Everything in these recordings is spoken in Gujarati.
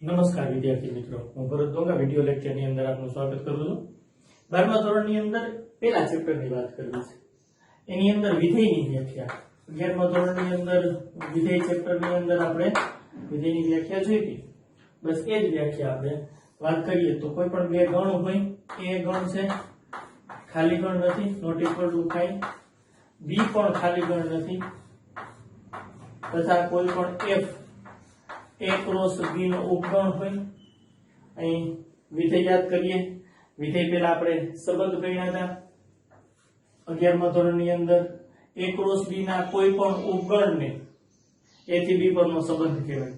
નમસ્કાર વિદ્યાર્થી મિત્રો, હું ભરત ડોંગા વિડિયો લેક્ચરની અંદર આપનું સ્વાગત કરું છું। 12મા ધોરણની અંદર પહેલા ચેપ્ટરની વાત કરવી છે, એની અંદર વિધેયની વ્યાખ્યા। 11મા ધોરણની અંદર વિધેય ચેપ્ટરની અંદર આપણે વિધેયની વ્યાખ્યા જોઈ હતી, બસ એ જ વ્યાખ્યા આપણે વાત કરીએ તો કોઈ પણ બે ગણ હોય, એ ગણ છે ખાલી ગણ નથી, નોટ ઇક્વલ ટુ કાઈ, બી પણ ખાલી ગણ નથી, તથા કોઈ પણ f a ક્રોસ b નો ઉપગણ હોય। અહીં વિધેય યાદ કરીએ, વિધેય પહેલા આપણે સંબંધ ગણ્યા હતા 11મા ધોરણની અંદર। a ક્રોસ b ના કોઈ પણ ઉપગણને a થી b પરનો સંબંધ કહેવાય।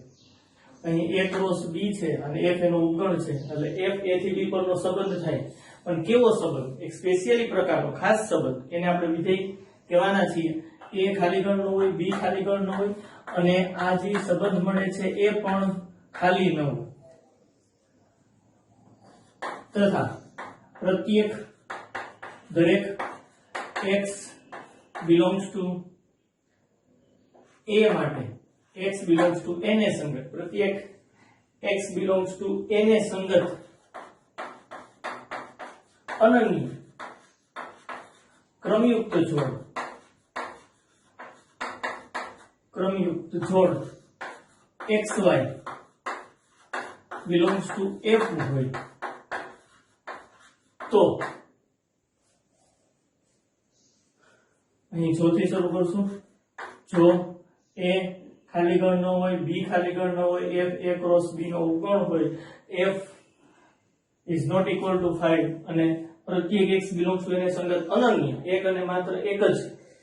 અહીં a ક્રોસ b છે અને f એનો ઉપગણ છે, એટલે f a થી b પરનો સંબંધ થાય। પણ કેવો સંબંધ? એક સ્પેશિયલી પ્રકારનો ખાસ સંબંધ, એને આપણે વિધેય કહેવાના છીએ। a ખાલી ગણ ન હોય, b ખાલી ગણ ન હોય, અને આ જે સંબંધ મળે છે એ પણ ખાલી ન હોય, તથા પ્રત્યેક દરેક x belongs to a માટે x belongs to a ને સંગત, પ્રત્યેક x belongs to a ને સંગત અનન્ય ક્રમયુક્ત જોડ xy belongs to f હોય તો અહીં જોથી શરૂ કરશું। જો a ખાલી ગણ ન હોય, b ખાલી ગણ ન હોય, f a ક્રોસ b નો ઉપગણ હોય, f is not equal to 5 અને પ્રત્યેક x belongs to એને સંગત અનન્ય, એક અને માત્ર એક જ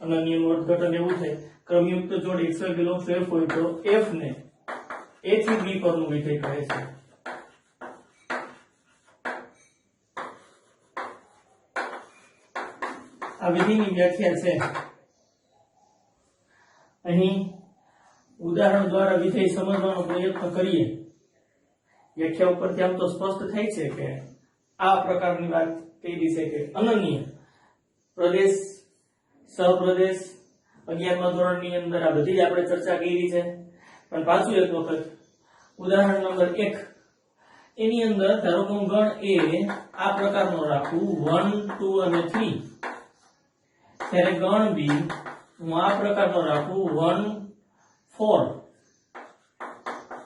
અનન્યનું અર્થઘટન એવું થાય ક્રમયુક્ત જોડ xy belongs to f હોય તો f ને a થી b પરનું વિધેય કહે છે। આ વિધેયની વ્યાખ્યા છે। અહીં ઉદાહરણ દ્વારા વિધેય સમજવાનો પ્રયત્ન કરીએ। વ્યાખ્યા ઉપરથી આમ તો સ્પષ્ટ થાય છે કે આ પ્રકારની વાત કહી છે કે અનન્ય પ્રદેશ, સહપ્રદેશ 11મા ધોરણની અંદર આ બધી જ આપણે ચર્ચા કરી છે। પણ પાછું એક વખત ઉદાહરણ નંબર 1 એની અંદર ધારો કે હું ગણ a આ પ્રકારનો રાખું 1 2 અને 3, ત્યારે ગણ b હું આ પ્રકારનો રાખું 1 4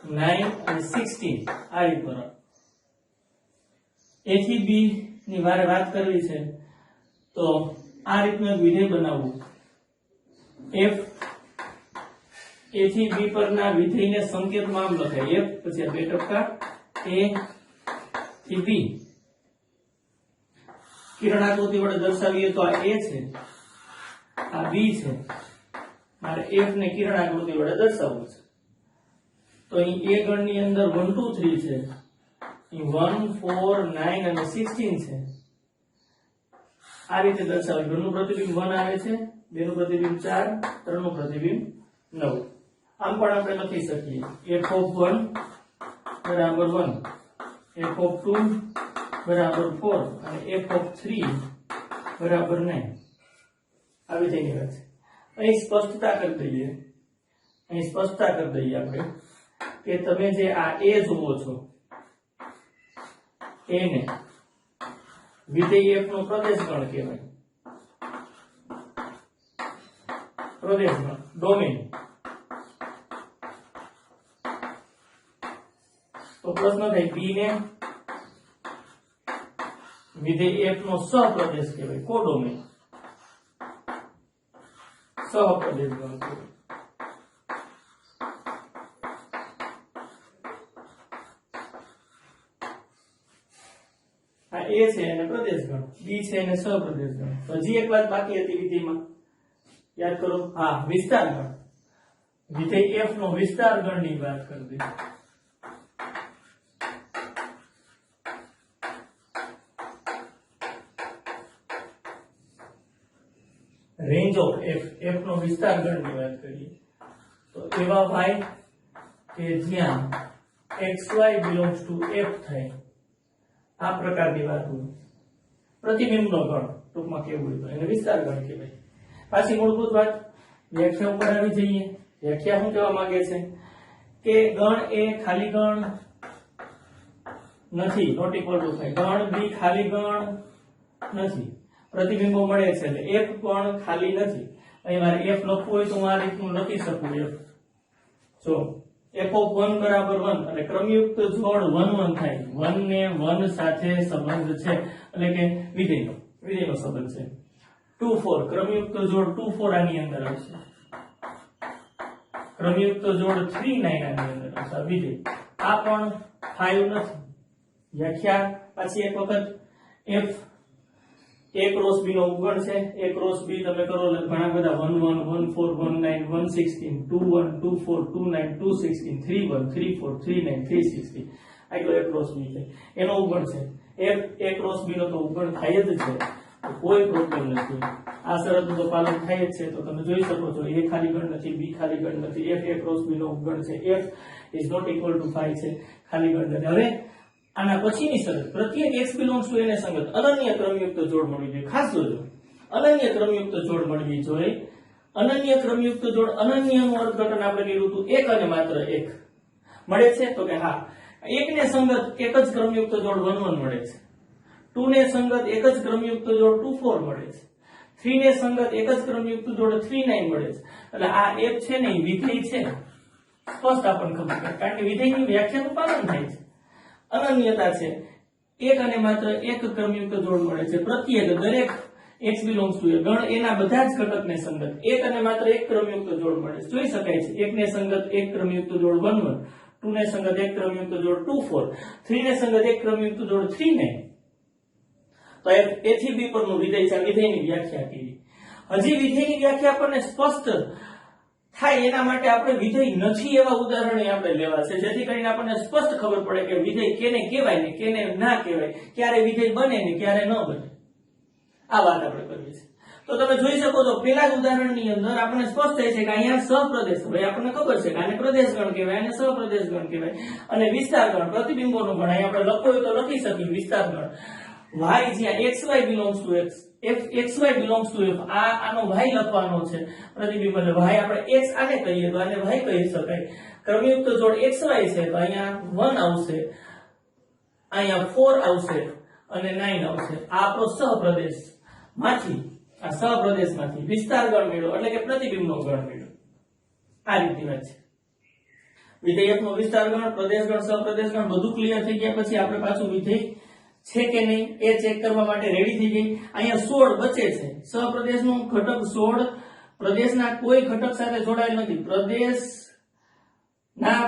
9 અને 16, આ રીતનો રાખું। a થી b ની વારે વાત કરવી છે તો આ રીતનું એક વિધેય બનાવવું। f a થી b પરના વિધેયને સંકેતમાં આમ લખાય f, પછી આ બે ટપકા a થી b, કિરણાકૃતિ વડે દર્શાવીએ તો આ a છે, આ b છે, મારે f ને કિરણાકૃતિ વડે દર્શાવવું છે। તો અહીં a ગણની અંદર 1 2 3 છે, અહીં 1 4 9 અને 16 છે, આ રીતે દર્શાવે। ઘરનું પ્રતિબિંબ 1 આવે છે, બેનું પ્રતિબિંબ 4, ત્રણનું પ્રતિબિંબ 9। આમ પણ આપણે લખી શકીએ f of 1 બરાબર 1, f of 2 બરાબર 4 અને f of 3 બરાબર 9। આવી તેની વાત છે। અહીં સ્પષ્ટતા કરી દઈએ, આપણે કે તમે જે આ a જુઓ છો એને વિધેય f નો પ્રદેશ ગણ કહેવાય, પ્રદેશ ગણ ડોમેન। તો પ્રશ્ન થાય b ને વિધેય f નો સહપ્રદેશ કહેવાય, કોડોમેન, સહપ્રદેશ ગણ કહેવાય। આ a છે એને પ્રદેશ ગણ, b છે એને સહપ્રદેશ ગણ। હજી એક વાત બાકી હતી વિધેયમાં, યાદ કરો, હા, વિસ્તાર ગણ। વિધેય f નો વિસ્તાર ગણની વાત કરી દઈએ। રેન્જ ઓફ f નો વિસ્તાર ગણની વાત કરીએ તો એવા y કે જ્યાં xy belongs to f થાય, આ પ્રકારની વાત હોય। પ્રતિબિંબનો ગણ ટૂંકમાં કેવું હોય તો એને વિસ્તાર ગણ કહેવાય। પાછી મૂળભૂત વાત વ્યાખ્યા ઉપર આવી જઈએ। વ્યાખ્યા શું કહેવા માંગે છે કે ગણ એ ખાલી ગણ નથી, નોટ ઇક્વલ ટુ 5. ગણ બી ખાલી ગણ નથી, પ્રતિબિંબો મળે છે એટલે f પણ ખાલી નથી. અહીં મારે f લખવું હોય તો હું આ રીતનું લખી શકું. f જો f of 1 બરાબર 1 એટલે ક્રમયુક્ત જોડ 1 1 થાય. 1 ને 1 સાથે સંબંધ છે એટલે કે વિધેયનો સંબંધ છે. 2 4 ક્રમયુક્ત જોડ 2 4 આની અંદર આવશે. ક્રમયુક્ત જોડ 3 9 આની અંદર આવશે. વિધેય આ પણ 5 નથી. વ્યાખ્યા પાછી એક વખત f a ક્રોસ b નો ઉપગણ છે. a ક્રોસ b તમે કરો એટલે ઘણા બધા 1 1 1 4 1 9 1 16 2 1 2 4 2 9 2 16 3 1 3 4 3 9 3 16 આટલો a ક્રોસ b છે. એનો ઉપગણ છે. f a ક્રોસ b નો તો ઉપગણ થાય જ છે, તો કોઈ પ્રોબ્લેમ નથી. આ શરતનું તો પાલન થાય જ છે. તો તમે જોઈ શકો છો a ખાલી ગણ નથી, b ખાલી ગણ નથી, f a ક્રોસ b નો ઉપગણ છે. f is not equal to 5 છે, ખાલી ગણ નથી. હવે આના પછીની શરત પ્રત્યેક x belongs to એને સંગત અનન્ય ક્રમયુક્ત જોડ મળવી જોઈએ. ખાસ જોજો, અનન્ય ક્રમયુક્ત જોડ મળવી જોઈએ. અનન્ય ક્રમયુક્ત જોડ, અનન્યનું અર્થઘટન આપણે કર્યું હતું એક અને માત્ર એક મળે છે. તો કે હા, એક ને સંગત એક જ ક્રમયુક્ત જોડ 1 1 મળે છે. 2 ને સંગત એક જ ક્રમયુક્ત જોડ 2 4 મળે છે. 3 ને સંગત એક જ ક્રમયુક્ત જોડ 3 9 મળે છે. એટલે આ f છે ને એ વિધેય છે, સ્પષ્ટ આપણને ખબર પડે, કારણ કે વિધેયની વ્યાખ્યાનું પાલન થાય છે. અનન્યતા છે, એક અને માત્ર એક ક્રમયુક્ત જોડ મળે છે. પ્રત્યેક દરેક x belongs to ગણ એના બધા જ ઘટકને સંગત એક અને માત્ર એક ક્રમયુક્ત જોડ મળે છે. જોઈ શકાય છે એક ને સંગત એક ક્રમયુક્ત જોડ 1 1, 2 ને સંગત એક ક્રમયુક્ત જોડ 2 4, 3 ને સંગત એક ક્રમયુક્ત જોડ 3 9. તો a થી b પરનું વિધેય છે. વિધેયની વ્યાખ્યા કરી. હજી વિધેયની વ્યાખ્યા આપણને સ્પષ્ટ થાય એના માટે આપણે વિધેય નથી એવા ઉદાહરણો આપણે લેવા છે, જેથી કરીને આપણને સ્પષ્ટ ખબર પડે કે વિધેય કેને કહેવાય ને કેને ના કહેવાય, ક્યારે વિધેય બને ને ક્યારે ન બને. આ વાત આપણે કરવી છે. તો તમે જોઈ શકો છો પેલા જ ઉદાહરણની અંદર આપણને સ્પષ્ટ થાય છે કે અહીંયા સહપ્રદેશ, હવે આપણને ખબર છે કે આને પ્રદેશ ગણ કહેવાય, આને સહપ્રદેશ ગણ કહેવાય, અને વિસ્તાર ગણ પ્રતિબિંબોનો ગણ અહીંયા આપણે લખવું હોય તો લખી શકીએ વિસ્તાર ગણ. y જ્યાં xy belongs to x, f xy belongs to f, આનો y લખવાનો છે પ્રતિબિંબ, એટલે y આપણે x આને કહીએ તો આને y કહી શકાય. ક્રમયુક્ત જોડ xy છે તો અહીંયા 1 આવશે, અહીંયા 4 આવશે અને 9 આવશે. આ આપણો સહપ્રદેશમાંથી વિસ્તાર ગણ મેળવો એટલે કે પ્રતિબિંબનો ગણ મેળવો. આ રીતની વાત છે. વિધેયકનો વિસ્તાર ગણ, પ્રદેશ ગણ, સહપ્રદેશ ગણ બધું ક્લિયર થઈ ગયા પછી આપણે પાછું વિધેય છે કે નહીં એ ચેક કરવા માટે રેડી થઈ ગઈ. અહીંયા 16 બચે છે. સહપ્રદેશનું ઘટક 16 પ્રદેશના કોઈ ઘટક સાથે જોડાયેલ નથી. પ્રદેશના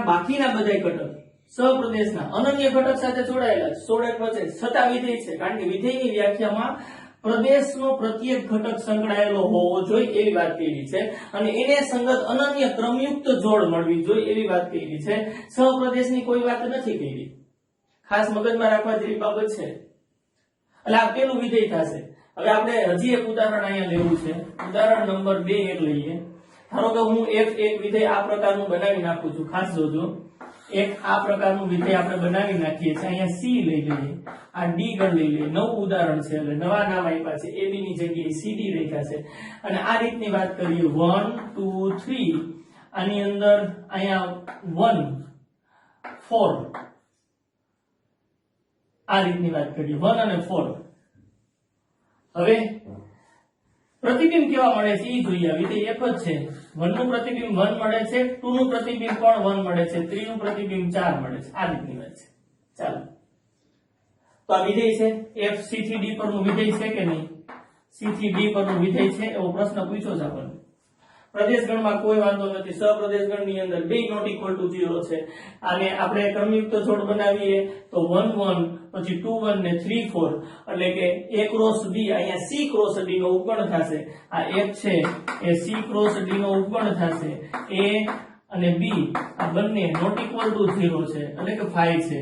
બાકીના બધા ઘટક સહપ્રદેશના અનન્ય ઘટક સાથે જોડાયેલા છે. 16 એક બચે છતાં વિધેય છે, કારણ કે વિધેયની વ્યાખ્યામાં પ્રદેશનો પ્રત્યેક ઘટક સંકળાયેલો હોવો જોઈએ એવી વાત કરી છે, અને એને સંગત અનન્ય ક્રમયુક્ત જોડ મળવી જોઈએ એવી વાત કરી છે. સહપ્રદેશની કોઈ વાત નથી કરી. ખાસ મગજમાં રાખવા જેવી બાબત છે. એટલે આ પેલું વિધેય થશે. હવે આપણે હજી એક ઉદાહરણ અહીંયા લેવું છે. ઉદાહરણ નંબર 2 એક લઈએ. ધારો કે હું એક વિધેય આ પ્રકારનું બનાવી નાખું છું. ખાસ જોજો, એક આ પ્રકારનું વિધેય આપણે બનાવી નાખીએ છીએ. અહીંયા c લઈ લઈએ, આ d ગણ લઈ લઈએ. નવું ઉદાહરણ છે એટલે નવા નામ આપ્યા છે. ab ની જગ્યાએ cd લખ્યા છે. અને આ રીતની વાત કરીએ 1 2 3, આની અંદર અહીંયા 1 4, આ રીતની વાત કરીએ 1 અને 4. હવે પ્રતિબિંબ કેવા મળે છે એ જોઈએ. વિધેય f જ છે. 1 નું પ્રતિબિંબ 1 મળે છે, 2 નું પ્રતિબિંબ પણ 1 મળે છે, 3 નું પ્રતિબિંબ 4 મળે છે. આ રીતની વાત છે. ચાલો, તો આ વિધેય છે. f c થી d પરનું વિધેય છે કે નહીં? c થી d પરનું વિધેય છે એવો પ્રશ્ન પૂછ્યો છે આપણને. પ્રદેશ ગણમાં કોઈ વાંધો નથી. સહપ્રદેશ ગણની અંદર બે નોટ ઇક્વલ ટુ 0 છે. આને આપણે ક્રમયુક્ત જોડ બનાવીએ તો 1 1 પછી 2 1 ને 3 4, એટલે કે a ક્રોસ b અહીંયા c ક્રોસ d નો ઉપગણ થશે. આ f છે એ c ક્રોસ d નો ઉપગણ થશે. a અને b આ બંને નોટ ઇક્વલ ટુ 0 છે, એટલે કે 5 છે.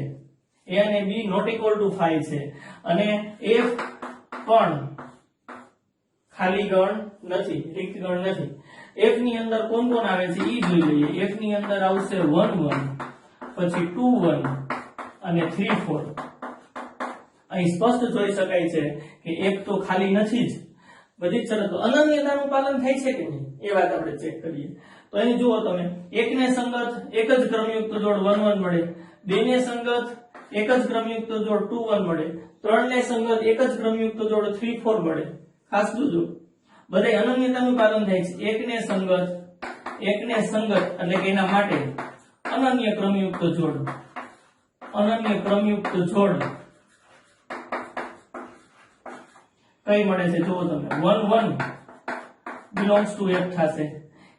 a અને b નોટ ઇક્વલ ટુ 5 છે, અને f પણ ખાલી ગણ નથી, રિક્ત ગણ નથી. f ની અંદર કોણ કોણ આવે છે ઈ જોઈ લઈએ. f ની અંદર આવશે 1 1 પછી 2 1 અને 3 4. અહીં સ્પષ્ટ જોઈ શકાય છે કે f તો ખાલી નથી જ. બધી જ શરતો અનન્યતાનું પાલન થાય છે કે નહીં એ વાત આપણે ચેક કરીએ. તો અહીં જુઓ તમે, એક ને સંગત એક જ ક્રમયુક્ત જોડ 1 1 મળે, બે ને સંગત એક જ ક્રમયુક્ત જોડ 2 1 મળે, 3 ને સંગત એક જ ક્રમયુક્ત જોડ 3 4 મળે. ખાસ જોજો બધાય અનન્યતાનું પાલન થાય છે. એકને સંગત એટલે કે એના માટે અનન્ય ક્રમયુક્ત જોડ કઈ મળે છે જુઓ તમે 1 1 belongs to F થશે.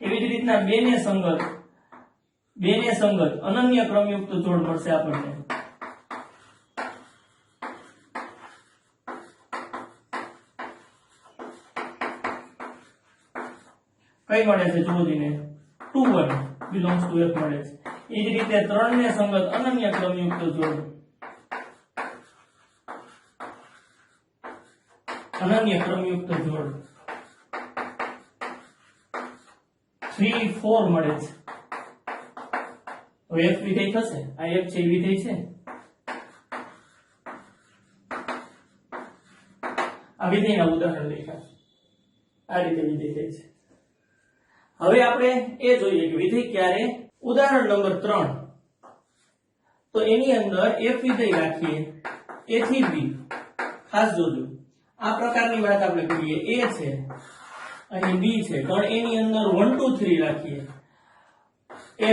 એવી જ રીતના બે ને સંગત અનન્ય ક્રમયુક્ત જોડ મળશે આપણને. કઈ મળે છે જુઓ દીને 2 1 belongs to F મળે છે. એ જ રીતે 3 ને સંગત અનન્ય ક્રમયુક્ત જોડ થ્રી 4 મળે છે. તો F વિધેય થશે. આ F છે વિધેય છે. આ વિધેયના ઉદાહરણ દેખાય આ રીતે વિધેય થાય છે. હવે આપણે એ જોઈએ કે વિધેય ક્યારે. ઉદાહરણ નંબર 3 તો એની અંદર F વિધેય રાખીએ A થી B. ખાસ જોજો આ પ્રકારની વાત આપણે કરીએ. A છે અહીં B છે પણ એની અંદર 1 2 3 રાખીએ.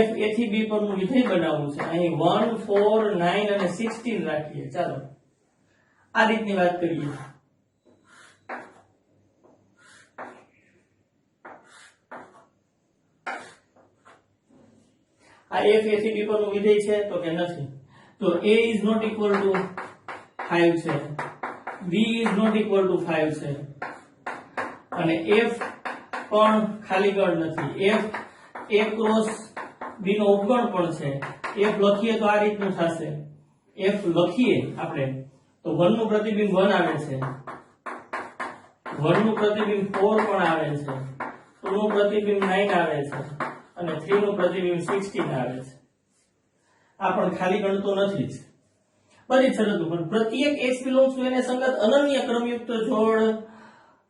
F A થી B પરનું વિધેય બનાવવું છે. અહીં 1 4 9 અને 16 રાખીએ. ચાલો આ રીતની વાત કરીએ. આ F A થી B પરનું વિધેય છે તો કે નથી. તો A is not equal to 5 છે, B is not equal to 5 છે અને F પણ ખાલી ગણ નથી. F A ક્રોસ B નો ઉપગણ પણ છે. F લખીએ તો આ રીતનું થશે. F લખીએ આપણે તો 1 નું પ્રતિબિંબ 1 આવે છે, 1 નું પ્રતિબિંબ 4 પણ આવે છે, 2 નું પ્રતિબિંબ 9 આવે છે અને 3 નું પ્રતિબિંબ 16 આવે છે. આ પણ ખાલી ગણતો નથી જ. બધી શરતો પણ પ્રત્યેક x belongs to એને સંગત અનન્ય ક્રમયુક્ત જોડ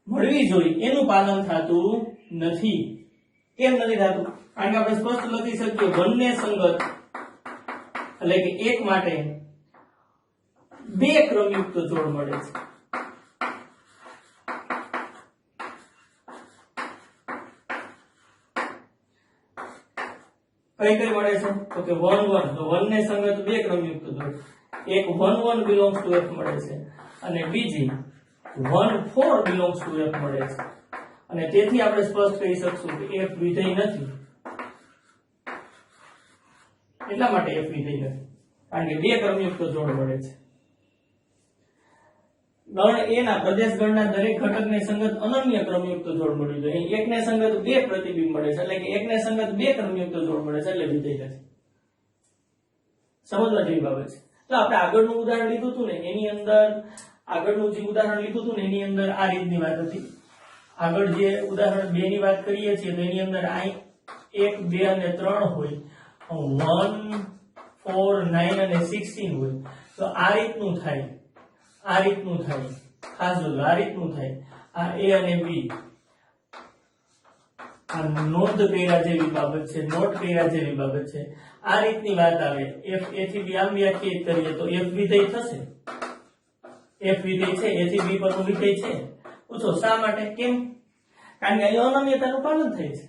મળવી જોઈએ એનું પાલન થતું નથી. કેમ નથી થતું? કારણ કે આપણે સ્પષ્ટ લખી શકીએ બંને સંગત એટલે કે એક માટે બે ક્રમયુક્ત જોડ મળે છે. કઈ કઈ મળે છે તો કે 1 1 તો 1 ને સંગત બે ક્રમયુક્ત જોડ. એક 1 1 belongs to F મળે છે અને બીજી 1 4 belongs to F મળે છે. અને તેથી આપણે સ્પષ્ટ કહી શકશું કે F વિધેય નથી. એટલા માટે F વિધેય નથી કારણ કે બે ક્રમયુક્ત જોડ મળે છે. ગણ A ના પ્રદેશ ગણના દરેક ઘટકને સંગત અનન્ય ક્રમયુક્ત જોડ મળ્યું છે. અહીં એકને સંગત બે પ્રતિબિંબ મળે છે એટલે કે એકને સંગત બે ક્રમયુક્ત જોડ મળે છે એટલે વિધેય નથી. સમજવા જેવી બાબત છે. તો આપણે આગળનું ઉદાહરણ લીધું હતું ને એની અંદર આ રીતની વાત હતી. આગળ જે ઉદાહરણ 2 ની વાત કરીએ છીએ તો એની અંદર આ 1 2 અને 3 હોય, 1 4 9 અને 16 હોય. તો આ રીતનું થાય. ખાસ જોજો આ રીતનું થાય. આ A અને B આ નોંધ કર્યા જેવી બાબત છે, નોટ કર્યા જેવી બાબત છે. આ રીતની વાત આવે. F A થી B આમ વ્યાખ્યાયિત કરીએ તો F વિધેય થશે. F વિધેય છે A થી B પરનું વિધેય છે. પૂછો શા માટે? કેમ? કારણ કે અહીં અનન્યતાનું પાલન થાય છે.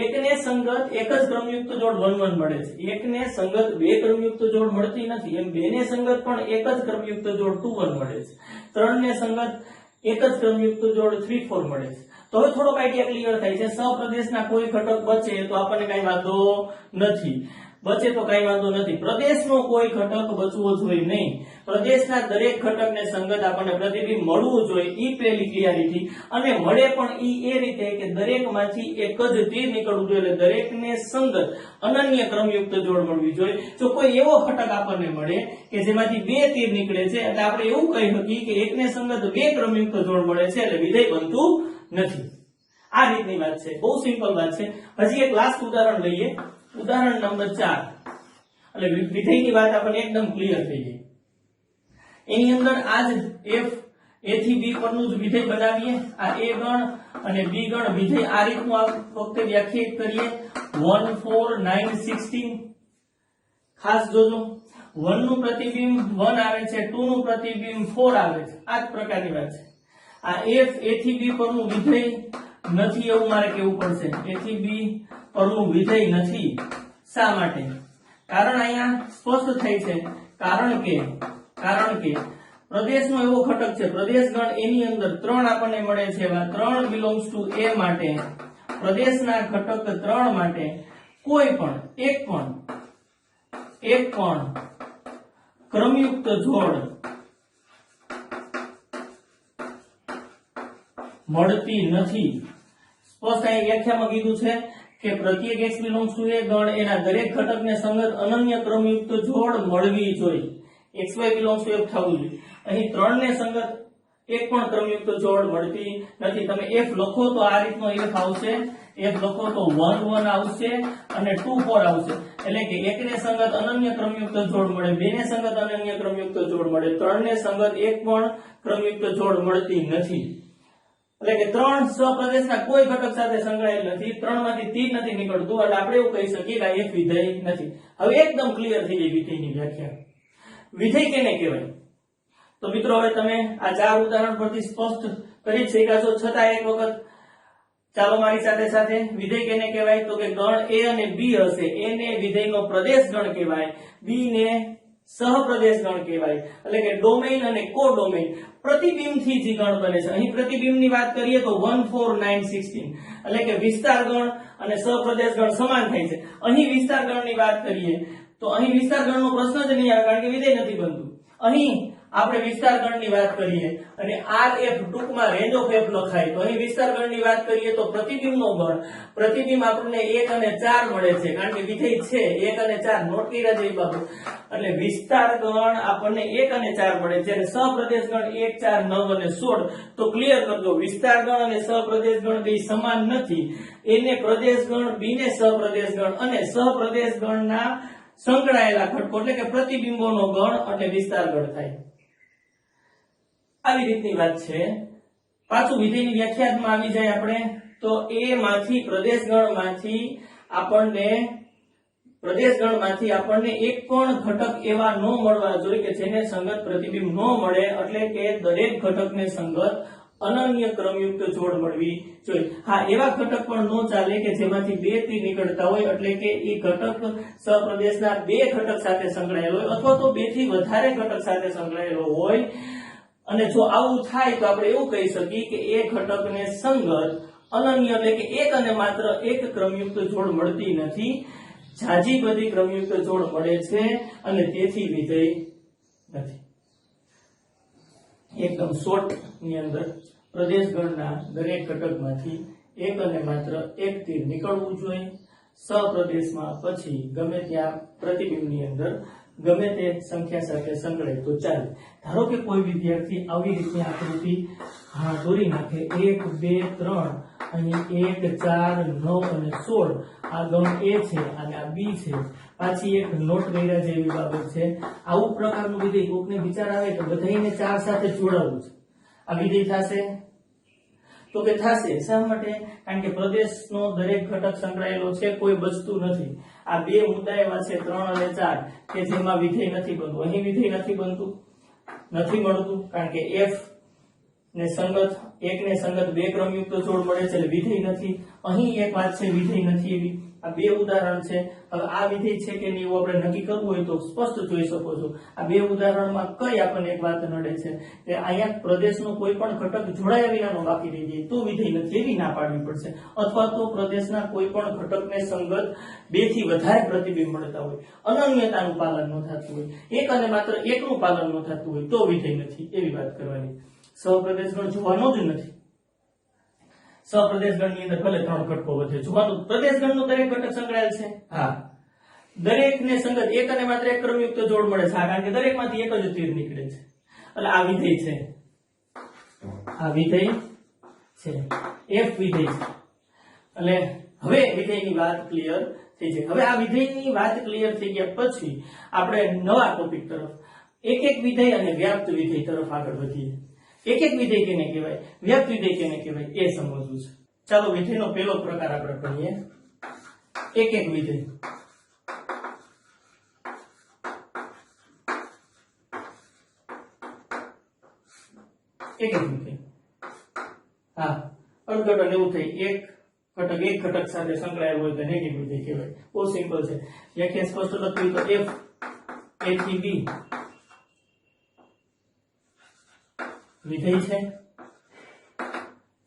એકને સંગત એક જ ક્રમયુક્ત જોડ 1 1 મળે છે. એકને સંગત બે ક્રમયુક્ત જોડ મળતી નથી. એમ બેને સંગત પણ એક જ ક્રમયુક્ત જોડ 2 1 મળે છે. 3 ને સંગત એક જ ક્રમયુક્ત જોડ 3 4 મળે છે. તો હવે થોડોક આઈડિયા ક્લિયર થાય છે. સપ્રદેશના કોઈ ઘટક બચે તો આપણને કઈ વાંધો નથી. પ્રદેશનો કોઈ ઘટક બચવો જોઈએ નહીં. પ્રદેશના દરેક ઘટકને સંગત આપણને પ્રતિબિંબ મળવું જોઈએ. ઈ પહેલી ક્લિયરિટી. અને મળે પણ ઈ એ રીતે કે દરેકમાંથી એક જ તીર નીકળવું જોઈએ. એટલે દરેકને સંગત અનન્ય ક્રમયુક્ત જોડ મળવી જોઈએ. જો કોઈ એવો ઘટક આપણને મળે કે જેમાંથી બે તીર નીકળે છે એટલે આપણે એવું કહી શકીએ કે એકને સંગત બે ક્રમયુક્ત જોડ મળે છે એટલે વિધેય બનતું નથી. આ રીતની વાત છે. બહુ સિમ્પલ વાત છે. હજી એક લાસ્ટ ઉદાહરણ લઈએ. ઉદાહરણ નંબર 4 એટલે વિધેયની વાત આપણને એકદમ ક્લિયર થઈ ગઈ. એની અંદર આ જ F A થી B પરનું જ વિધેય બનાવીએ. આ A ગણ અને B ગણ વિધેય આ રીતનું આ વખતે વ્યાખ્યાયિત કરીએ. 1 4 9 16. ખાસ જોજો 1 નું પ્રતિબિંબ 1 આવે છે, 2 નું પ્રતિબિંબ 4 આવે છે. આ જ પ્રકારની વાત છે. આ f a થી b પરનું વિધેય નથી એવું મારે કહેવું પડશે. a થી b પરનું વિધેય નથી. શા માટે? કારણ અહીંયા સ્પષ્ટ થાય છે. કારણ કે પ્રદેશનો એવો ઘટક છે, પ્રદેશ ગણ એની અંદર 3 આપણને મળે છે. એવા 3 બિલોંગ્સ ટુ a માટે, પ્રદેશના ઘટક 3 માટે કોઈ પણ એક પણ ક્રમયુક્ત જોડ મળતી નથી. સ્પષ્ટ અહીં વ્યાખ્યામાં કીધું છે કે પ્રત્યેક x બિલોંગ્સ ટુ a ગણ એના દરેક ઘટકને સંગત અનન્ય ક્રમયુક્ત જોડ મળવી જોઈએ. xy બિલોંગ્સ ટુ f થવું જોઈએ. અહીં 3 ને સંગત એક પણ ક્રમયુક્ત જોડ મળતી નથી. તમે f લખો તો આ રીતનો f આવશે, f લખો તો 1 1 આવશે અને 2 4 આવશે. એટલે કે 1 ને સંગત અનન્ય ક્રમયુક્ત જોડ મળે, 2 ને સંગત અનન્ય ક્રમયુક્ત જોડ મળે, 3 ને સંગત એક પણ ક્રમયુક્ત જોડ મળતી નથી. એટલે કે 3 સ્વપ્રદેશના કોઈ ઘટક સાથે સંકળાયેલ નથી, 3 માંથી તીર નથી નીકળતું, એટલે આપણે એવું કહી શકીએ કે આ એક વિધેય નથી. હવે એકદમ ક્લિયર થઈ ગઈ વિધેયની વ્યાખ્યા. વિધેય કેને કહેવાય? તો મિત્રો હવે તમે આ 4 ઉદાહરણ પરથી સ્પષ્ટ કરી જ શક્યા છો, છતાં એક વખત ચાલો મારી સાથે વિધેય કેને કહેવાય? તો કે ગણ a અને b હશે. a ને વિધેયનો પ્રદેશ ગણ કહેવાય, b ને સહપ્રદેશ ગણ કહેવાય. એટલે કે ડોમેઇન અને કોડોમેઇન પ્રતિબિંબથી જે ગણ બને છે. અહીં પ્રતિબિંબની વાત કરીએ તો 1 4 9 16, એટલે કે વિસ્તાર ગણ અને સહપ્રદેશ ગણ સમાન થાય છે. અહીં વિસ્તાર ગણની વાત કરીએ તો અહીં વિસ્તાર ગણનો પ્રશ્ન જ નહીં આવે, કારણ કે વિધેય નથી બનતું. અહીં આપણે વિસ્તાર ગણની વાત કરીએ અને RF ટૂંકમાં રેન્જ ઓફ f લખાય, તો અહીં વિસ્તાર ગણની વાત કરીએ તો પ્રતિબિંબનો ગણ, પ્રતિબિંબ આપણને 1 અને 4 મળે છે, કારણ કે વિધેય છે 1 અને 4 નોટ કર્યા જેવી બાબત. એટલે વિસ્તાર ગણ આપણને 1 અને 4 મળે છે, અને સહપ્રદેશ ગણ 1 4 9 અને 16. તો ક્લિયર કરજો, વિસ્તાર ગણ અને સહપ્રદેશ ગણ બે સમાન નથી. a ને પ્રદેશ ગણ, b ને સહપ્રદેશ ગણ, અને સહપ્રદેશ ગણના સંકળાયેલા ઘટકો એટલે કે પ્રતિબિંબોનો ગણ એટલે વિસ્તાર ગણ થાય. આવી રીતની વાત છે. પાછું વિધેયની વ્યાખ્યામાં આવી જાય આપણે તો a માંથી પ્રદેશ ગણમાંથી આપણને એક પણ ઘટક એવા ન મળવા જોઈએ કે જેને સંગત પ્રતિબિંબ ન મળે, એટલે કે દરેક ઘટકને સંગત અનન્ય ક્રમયુક્ત જોડ મળવી જોઈએ. હા, એવા ઘટક પણ ન ચાલે કે જેમાંથી 2 તીર નીકળતા હોય, એટલે કે એ ઘટક સહપ્રદેશના 2 ઘટક સાથે સંકળાયેલો હોય અથવા તો 2 થી વધારે ઘટક સાથે સંકળાયેલો હોય. અને જો આવું થાય તો આપણે એવું કહી શકીએ કે એ ઘટકને સંગત અનન્ય એટલે કે એક અને માત્ર એક ક્રમયુક્ત જોડ મળતી નથી, ઝાઝી બધી ક્રમયુક્ત જોડ મળે છે અને તેથી વિધેય નથી. એકદમ શોર્ટ ની અંદર પ્રદેશ ગણના દરેક ઘટકમાંથી એક અને માત્ર એક તીર નીકળવું જોઈએ. સહપ્રદેશમાં પછી ગમે ત્યાં પ્રતિબિંબની અંદર ગમે તે સંખ્યા સાથે સંકળાય તો ચાલે. ધારો કે કોઈ વિદ્યાર્થી આવી રીતની આકૃતિ દોરી નાખે 1 2 3, અહીં 1 4 9 અને 16, આ ગણ a છે અને આ b છે, પાછી એક નોટ કર્યા જેવી બાબત છે. આવું પ્રકારનું વિધેય કોકને વિચાર આવે કે બધાને 4 સાથે જોડાવવું છે, આ વિધેય થશે? તો કે થશે. શા માટે? કારણ કે પ્રદેશનો દરેક ઘટક સંકળાયેલો છે, કોઈ બચતું નથી. આ બે મુદ્દા એવા છે 3 અને 4 કે જેમાં વિધેય નથી બનતું. અહીં વિધેય નથી બનતું, નથી મળતું, કારણ કે f ને સંગત 1 ને સંગત 2 ક્રમયુક્ત જોડ મળે છે એટલે વિધેય નથી. અહીં એક વાત છે વિધેય નથી એવી. આ બે ઉદાહરણ છે. હવે આ વિધેય છે કે નહીં એવું આપણે નક્કી કરવું હોય તો સ્પષ્ટ જોઈ શકો છો. આ બે ઉદાહરણમાં કઈ આપણને એક વાત નડે છે કે અહીંયા પ્રદેશનો કોઈ પણ ઘટક જોડાયા વિનાનો બાકી રહી જાય તો વિધેય નથી એવી ના પાડવી પડશે, અથવા તો પ્રદેશના કોઈ પણ ઘટકને સંગત 2 થી વધારે પ્રતિબિંબ મળતા હોય, અનન્યતાનું પાલન ન થતું હોય, એક અને માત્ર એકનું પાલન ન થતું હોય તો વિધેય નથી એવી વાત કરવાની. સહપ્રદેશ ગણ જોવાનો જ નથી. સહપ્રદેશ ગણની અંદર ભલે 3 ઘટકો વધે, જોવાનું પ્રદેશ ગણનો દરેક ઘટક સંકળાયેલ છે. હા, દરેકને સંગત એક અને માત્ર એક ક્રમયુક્ત જોડ મળે છે, કારણ કે દરેકમાંથી એક જ તીર નીકળે છે. એટલે આ વિધેય છે, આ વિધેય છે, f વિધેય છે. એટલે હવે વિધેયની વાત ક્લિયર થઈ છે. હવે આ વિધેયની વાત ક્લિયર થઈ ગયા પછી આપણે નવા ટોપિક તરફ, એક એક વિધેય અને વ્યાપ્ત વિધેય તરફ આગળ વધીએ. એક એક વિધેય કેને કહેવાય, વ્યાપ્ત વિધેય કેને કહેવાય એ સમજવું છે. ચાલો વિધેયનો પહેલો પ્રકાર આપણે ભણીએ, એક એક વિધેય. એક એક વિધેય. હા, અર્થઘટન એવું થઈ એક ઘટક સાથે સંકળાયેલ હોય તો નેગેટિવ વિધેય કહેવાય. બહુ સિમ્પલ છે. વ્યાખ્યા સ્પષ્ટ લખવી તો f a થી b વિધેય છે,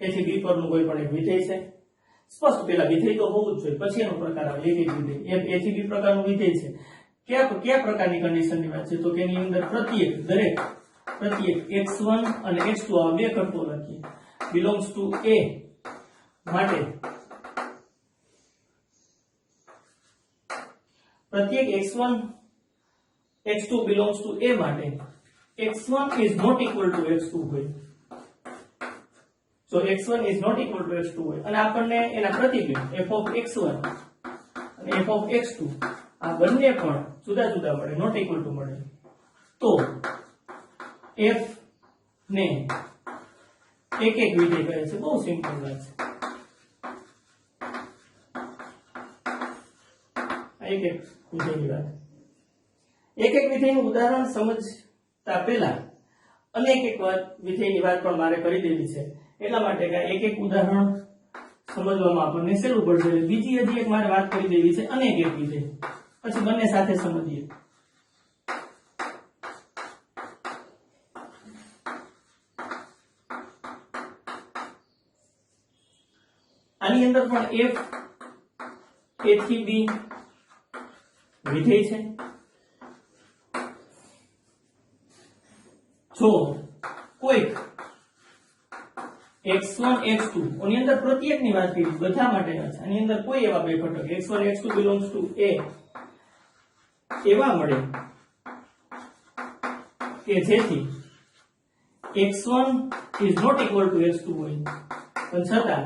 a થી b પરનું કોઈ પણ એક વિધેય છે. સ્પષ્ટ પેલા વિધેય તો હોવું જ જોઈએ, પછી એનો પ્રકાર આવે એક એક વિધેય. f a થી b પ્રકારનું વિધેય છે. કયા પ્રકારની કન્ડિશનની વાત છે તો કે એની અંદર પ્રત્યેક x1 અને x2 આવા બે ઘટકો લખીએ belongs to a માટે પ્રત્યેક x1 x2 belongs to a માટે x1 is not equal to x2 હોય. so x1 is not equal to x2 હોય અને આપણને એના પ્રતિબિંબ f of x1 અને f of x2 આ બંને પણ જુદા જુદા મળે, not equal to મળે, તો f ને એક એક વિધેય કહે છે. બહુ સિમ્પલ વાત છે. એક એક વિધેયની વાત. એક એક વિધેયનું ઉદાહરણ સમજતા પહેલા અનેક એક વિધેયની વાત પણ મારે કરી દેવી છે. એટલા માટે કે એક એક ઉદાહરણ સમજવામાં આપણને સહેલું પડશે. બીજી હજી એક મારે વાત કરી દેવી છે અનેક એક વિધેય, પછી બંને સાથે સમજીએ. આની અંદર પણ f a થી b વિધેય છે. જો કોઈક x1 x2 ઓની અંદર પ્રત્યેકની વાત કરી, બધા માટેના છે. આની અંદર કોઈ એવા બે ઘટક x1 x2 belongs to a એવા મળે કે જેથી x1 is not equal to x2 હોય, પણ છતાં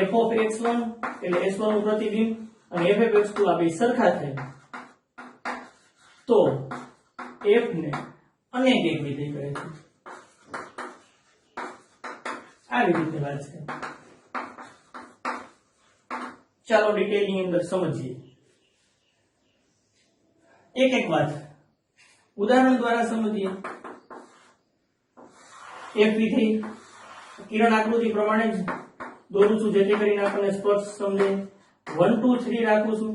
f of x1 એટલે s1 નું પ્રતિબિંબ અને f of x2 આ બે સરખા થાય તો f ને અનેક એક વિધેય કહે છે. આવી રીતે વાત છે. ચાલો ડિટેલની અંદર સમજીએ એક એક વાત ઉદાહરણ દ્વારા સમજીએ. f વિધેય કિરણ આકૃતિ પ્રમાણે જ દોરું છું જેથી કરીને આપણને સ્પષ્ટ સમજે. 1 2 3 રાખું છું,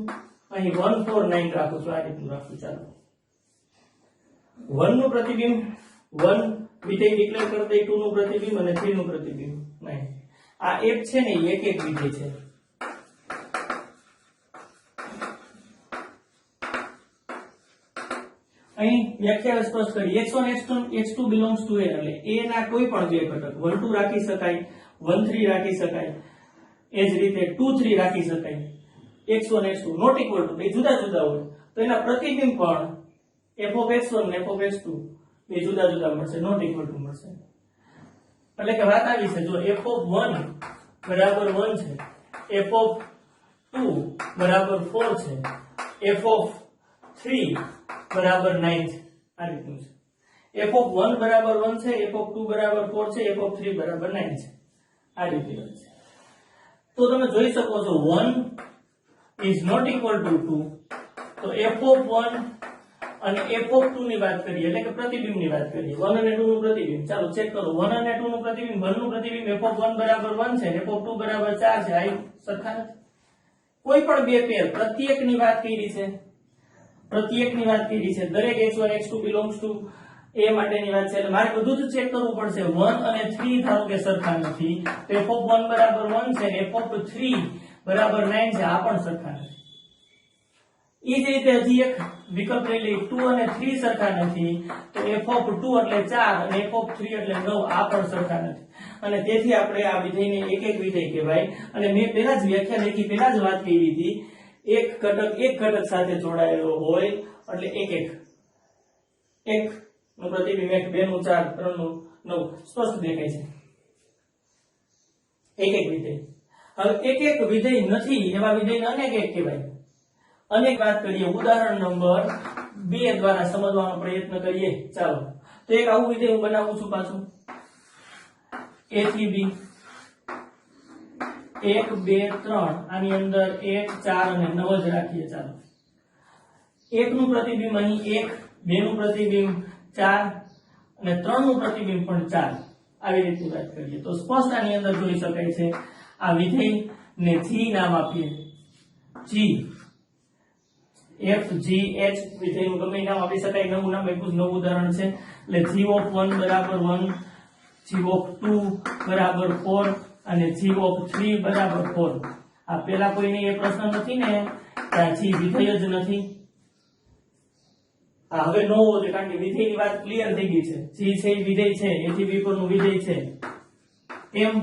અહીં 1 4 9 રાખું છું. આ રીતનું રાખું. ચાલો 1 નું પ્રતિબિંબ 1 વિધેય ડિક્લેર કરી દઈ, 2 નું પ્રતિબિંબ અને 3 નું પ્રતિબિંબ 9. આ f છે ને એક એક વિધેય છે. અહીં વ્યાખ્યા સ્પષ્ટ કરી x1 x2 belongs to a એટલે a ના કોઈ પણ બે ઘટક 1 2 રાખી શકાય, 1 3 રાખી શકાય, એ જ રીતે 2 3 રાખી શકાય. x1 x2 not equal to બે જુદા જુદા હોય તો એના પ્રતિબિંબ પણ f of x1 અને f of x2 બે જુદા જુદા મળશે, not equal to મળશે. એટલે કે વાત આવી છે જો f of 1 બરાબર 1 છે, f of 2 બરાબર 4 છે, f of 3 બરાબર 9 છે. આ રીતનું છે. f of 1 બરાબર 1 છે, f of 2 બરાબર 4 છે, f of 3 બરાબર 9 છે. આ રીતે છે. તો તમે જોઈ શકો છો 1 is not equal to 2 તો f of 1 અને f of 2 ની વાત કરીએ એટલે કે પ્રતિબિંબ ની વાત કરીએ. 1 અને 2 નું પ્રતિબિંબ ચાલો ચેક કરો. 1 અને 2 નું પ્રતિબિંબ 1 નું પ્રતિબિંબ f of 1 બરાબર 1 છે, f of 2 બરાબર 4 છે. આ સરખા નથી. કોઈ પણ બે પેર પ્રત્યેકની વાત કરી છે, પ્રત્યેકની વાત કરી છે. દરેક x1 x2 belongs to a માટેની વાત છે એટલે મારે બધું જ ચેક કરવું પડશે. 1 અને 3 ધારો કે સરખા નથી તો f of 1 બરાબર 1 છે, f of 3 બરાબર 9 છે. આ પણ સરખા નથી. એ જ રીતે હજી એક વિકલ્પ લઈ લઈએ. 2 અને 3 સરખા નથી તો f of 2 એટલે 4 અને f of 3 એટલે 9. આ પણ સરખા નથી અને તેથી આપણે આ વિધેયને એક એક વિધેય કહેવાય. અને મેં પહેલા જ વ્યાખ્યા લખી, પહેલા જ વાત કરી હતી એક ઘટક સાથે જોડાયેલો હોય એટલે એક નું પ્રતિબિંબ 1 2 નું 4 3 નું 9 સ્પષ્ટ દેખાય છે. એક એક વિધેય. હવે એક એક વિધેય નથી એવા વિધેયને અનેક એક કહેવાય. અનેક વાત કરીએ. ઉદાહરણ નંબર 2 દ્વારા સમજવાનો પ્રયત્ન કરીએ. ચાલો તો એક આવું વિધેય હું બનાવું છું પાછું a થી b 1 2 3 આની અંદર 1 4 અને 9 જ રાખીએ. ચાલો 1 નું પ્રતિબિંબ અહીં 1, 2 નું પ્રતિબિંબ 4 અને 3 નું પ્રતિબિંબ પણ 4. આવી રીતની વાત કરીએ તો સ્પષ્ટ આની અંદર જોઈ શકાય છે આ વિધેયને g નામ આપીએ g f g h વિધેયનું ગમે નામ આપી શકાય નવું નામ આપ્યું નવું ઉદાહરણ છે એટલે g of 1 બરાબર 1 g of 2 બરાબર 4 અને g of 3 બરાબર 4 આ પેલા કોઈને એ પ્રશ્ન નથી ને કે આ g વિધેય જ નથી આ હવે નો હોવો જોઈએ કારણ કે વિધેયની વાત ક્લિયર થઈ ગઈ છે g છે એ વિધેય છે a થી b પરનું વિધેય છે એમ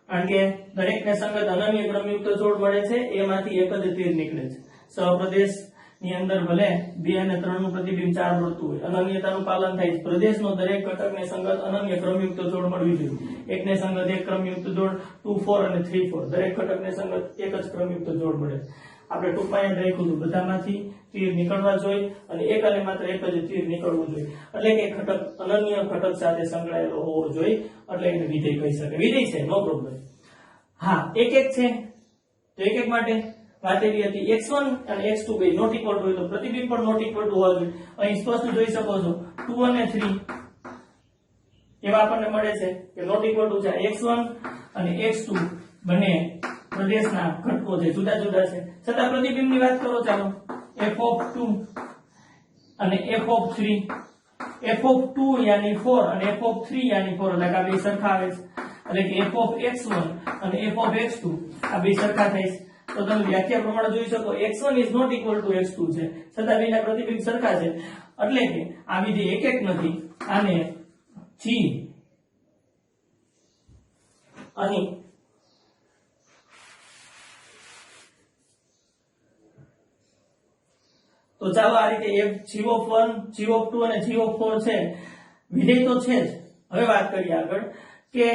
કારણ કે દરેકને સંગત અનન્ય ક્રમયુક્ત જોડ મળે છે એમાંથી એક જ તીર નીકળે છે સહપ્રદેશ ની અંદર ભલે 2 અને 3 નું પ્રતિબિંબ 4 મળતું હોય અનન્યતાનું પાલન થાય છે પ્રદેશનો દરેક ઘટકને સંગત અનન્ય ક્રમયુક્ત જોડ મળવી જોઈએ એકને સંગત એક ક્રમયુક્ત જોડ 2 4 અને 3 4 દરેક ઘટકને સંગત એક જ ક્રમયુક્ત જોડ મળે આપણે ટૂંકમાં યાદ રાખ્યું હતું બધામાંથી તીર નીકળવા જોઈએ અને એક અને માત્ર એક જ તીર નીકળવું જોઈએ એટલે કે ઘટક અનન્ય ઘટક સાથે સંકળાયેલો હોવો જોઈએ એટલે એને વિધેય કહી શકાય વિધેય છે નો પ્રોબ્લેમ હા એક એક છે તો એક એક માટે વાત એવી હતી x1 અને x2 બે નોટ ઇક્વલ હોય તો પ્રતિબિંબ પણ નોટ ઇક્વલ હોવા જોઈએ અહીં સ્પષ્ટ જોઈ શકો છો 2 અને 3 એવા આપણને મળે છે કે નોટ ઇક્વલ છે x1 અને x2 બંને પ્રદેશના ઘટકો છે જુદા જુદા છે છતાં પ્રતિબિંબની વાત કરો ચાલો f(2) અને f(3) f(2) યાની 4 અને f(3) યાની 4 એટલે આ બે સરખા આવે છે એટલે કે fx1 અને fx2 આ બે સરખા થાય છે તો તમે વ્યાખ્યા પ્રમાણે જોઈ શકો x1 is not equal to x2 છે છતાં બેના પ્રતિબિંબ સરખા છે એટલે કે આ વિધેય એક એક નથી આને g અહીં તો ચાલો આ રીતે g(1) g(2) અને g(4) છે વિધેય તો છે જ હવે વાત કરીએ આગળ કે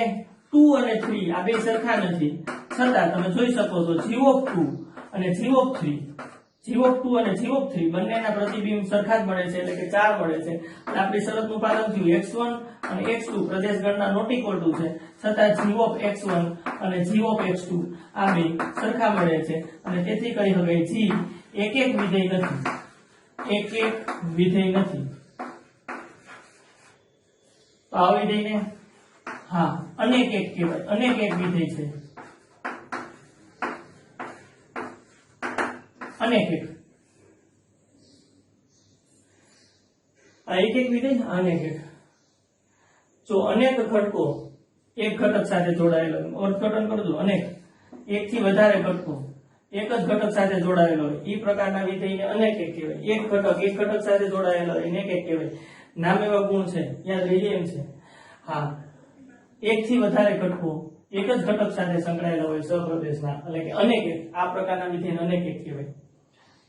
2 અને 3 આ બે સરખા નથી છતાં તમે જોઈ શકો છો g(2) અને g(3) g(2) અને g(3) બંનેના પ્રતિબિંબ સરખા જ મળે છે એટલે કે 4 મળે છે એટલે આપણી શરતનું પાલન થયું x1 અને x2 પ્રદેશ ગણના નોટ ઇક્વલ ટુ છે છતાં g(x1) અને g(x2) આ બે સરખા મળે છે અને તેથી કહી શકાય g એક એક વિધેય નથી એક એક વિધેય નથી તો આ વિધેયને હા અનેક એક કહેવાય અનેક એક વિધેય છે અનેક એક આ એક એક વિધેય અનેક એક જો અનેક ઘટકો એક ઘટક સાથે જોડાયેલા અર્થઘટન કરજો અનેક એક થી વધારે ઘટકો એક જ ઘટક સાથે જોડાયેલો હોય એ પ્રકારના વિધેયને અનેક એક કહેવાય એક ઘટક સાથે જોડાયેલો હોય એને એક એક કહેવાય નામ એવા ગુણ છે યાદ રહી એમ છે હા એક થી વધારે ઘટકો એક જ ઘટક સાથે સંકળાયેલા હોય સહપ્રદેશના એટલે કે અનેક એક આ પ્રકારના વિધેયને અનેક એક કહેવાય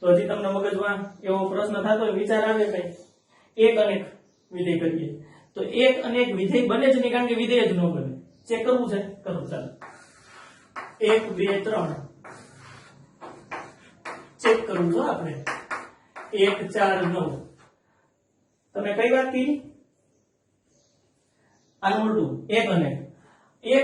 તો હજી તમને મગજમાં એવો પ્રશ્ન થતો હોય વિચાર આવે કઈ એક અનેક વિધેય કરીએ તો એક અનેક વિધેય બને જ નહીં કારણ કે વિધેય જ ન બને ચેક કરવું છે કરો ચાલો 1 2 3 ચેક કરવું જો આપણે 1 4 9 તમે કઈ વાત કરી આનું ઉલટું એક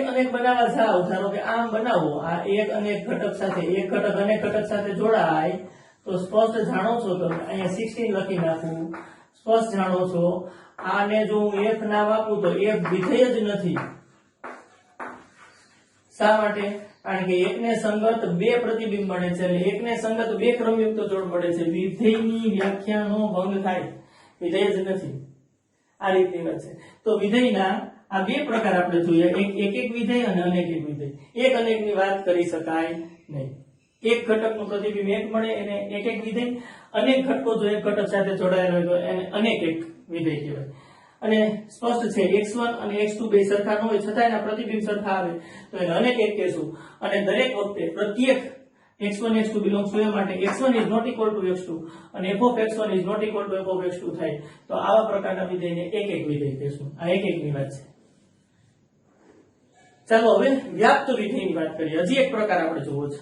અનેક બનાવવા જાઓ ધારો કે આમ બનાવો આ એક અનેક ઘટક સાથે એક ઘટક અનેક ઘટક સાથે જોડાય તો સ્પષ્ટ જાણો છો તમે અહીંયા 16 લખી નાખું સ્પષ્ટ જાણો છો આને જો હું f નામ આપું તો f વિધેય જ નથી શા માટે કારણ કે એકને સંગત બે પ્રતિબિંબ મળે છે એટલે એકને સંગત બે ક્રમયુક્ત જોડ મળે છે વિધેયની વ્યાખ્યાનો ભંગ થાય વિધેય જ નથી આ રીતની વાત છે તો વિધેયના આ બે પ્રકાર આપણે જોઈએ એક એક વિધેય અને અનેક એક વિધેય એક અનેકની વાત કરી શકાય નહીં એક ઘટકનું પ્રતિબિંબ એક મળે એને એક એક વિધેય અનેક ઘટકો જો એક ઘટક સાથે જોડાયેલા હોય તો એને અનેક એક વિધેય કહેવાય અને સ્પષ્ટ છે x1 અને x2 બે સરખા ન હોય છતાં એના પ્રતિબિંબ સરખા આવે તો એને અનેક એક કહેશું અને દરેક વખતે પ્રત્યેક x1 x2 belongs to a માટે x1 is not equal to x2 અને f(x1) is not equal to f(x2) થાય તો આવા પ્રકારના વિધેયને એક એક વિધેય કહેશું આ એક એકની વાત છે ચાલો હવે વ્યાપ્ત વિધેયની વાત કરીએ હજી એક પ્રકાર આપણે જોવો છે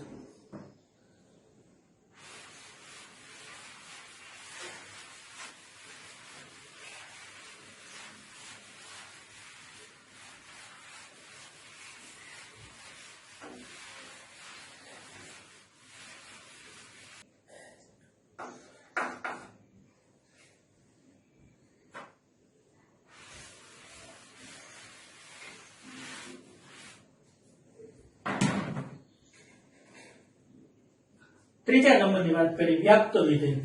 ત્રીજા નંબરની વાત કરી વ્યાપ્ત વિધેય.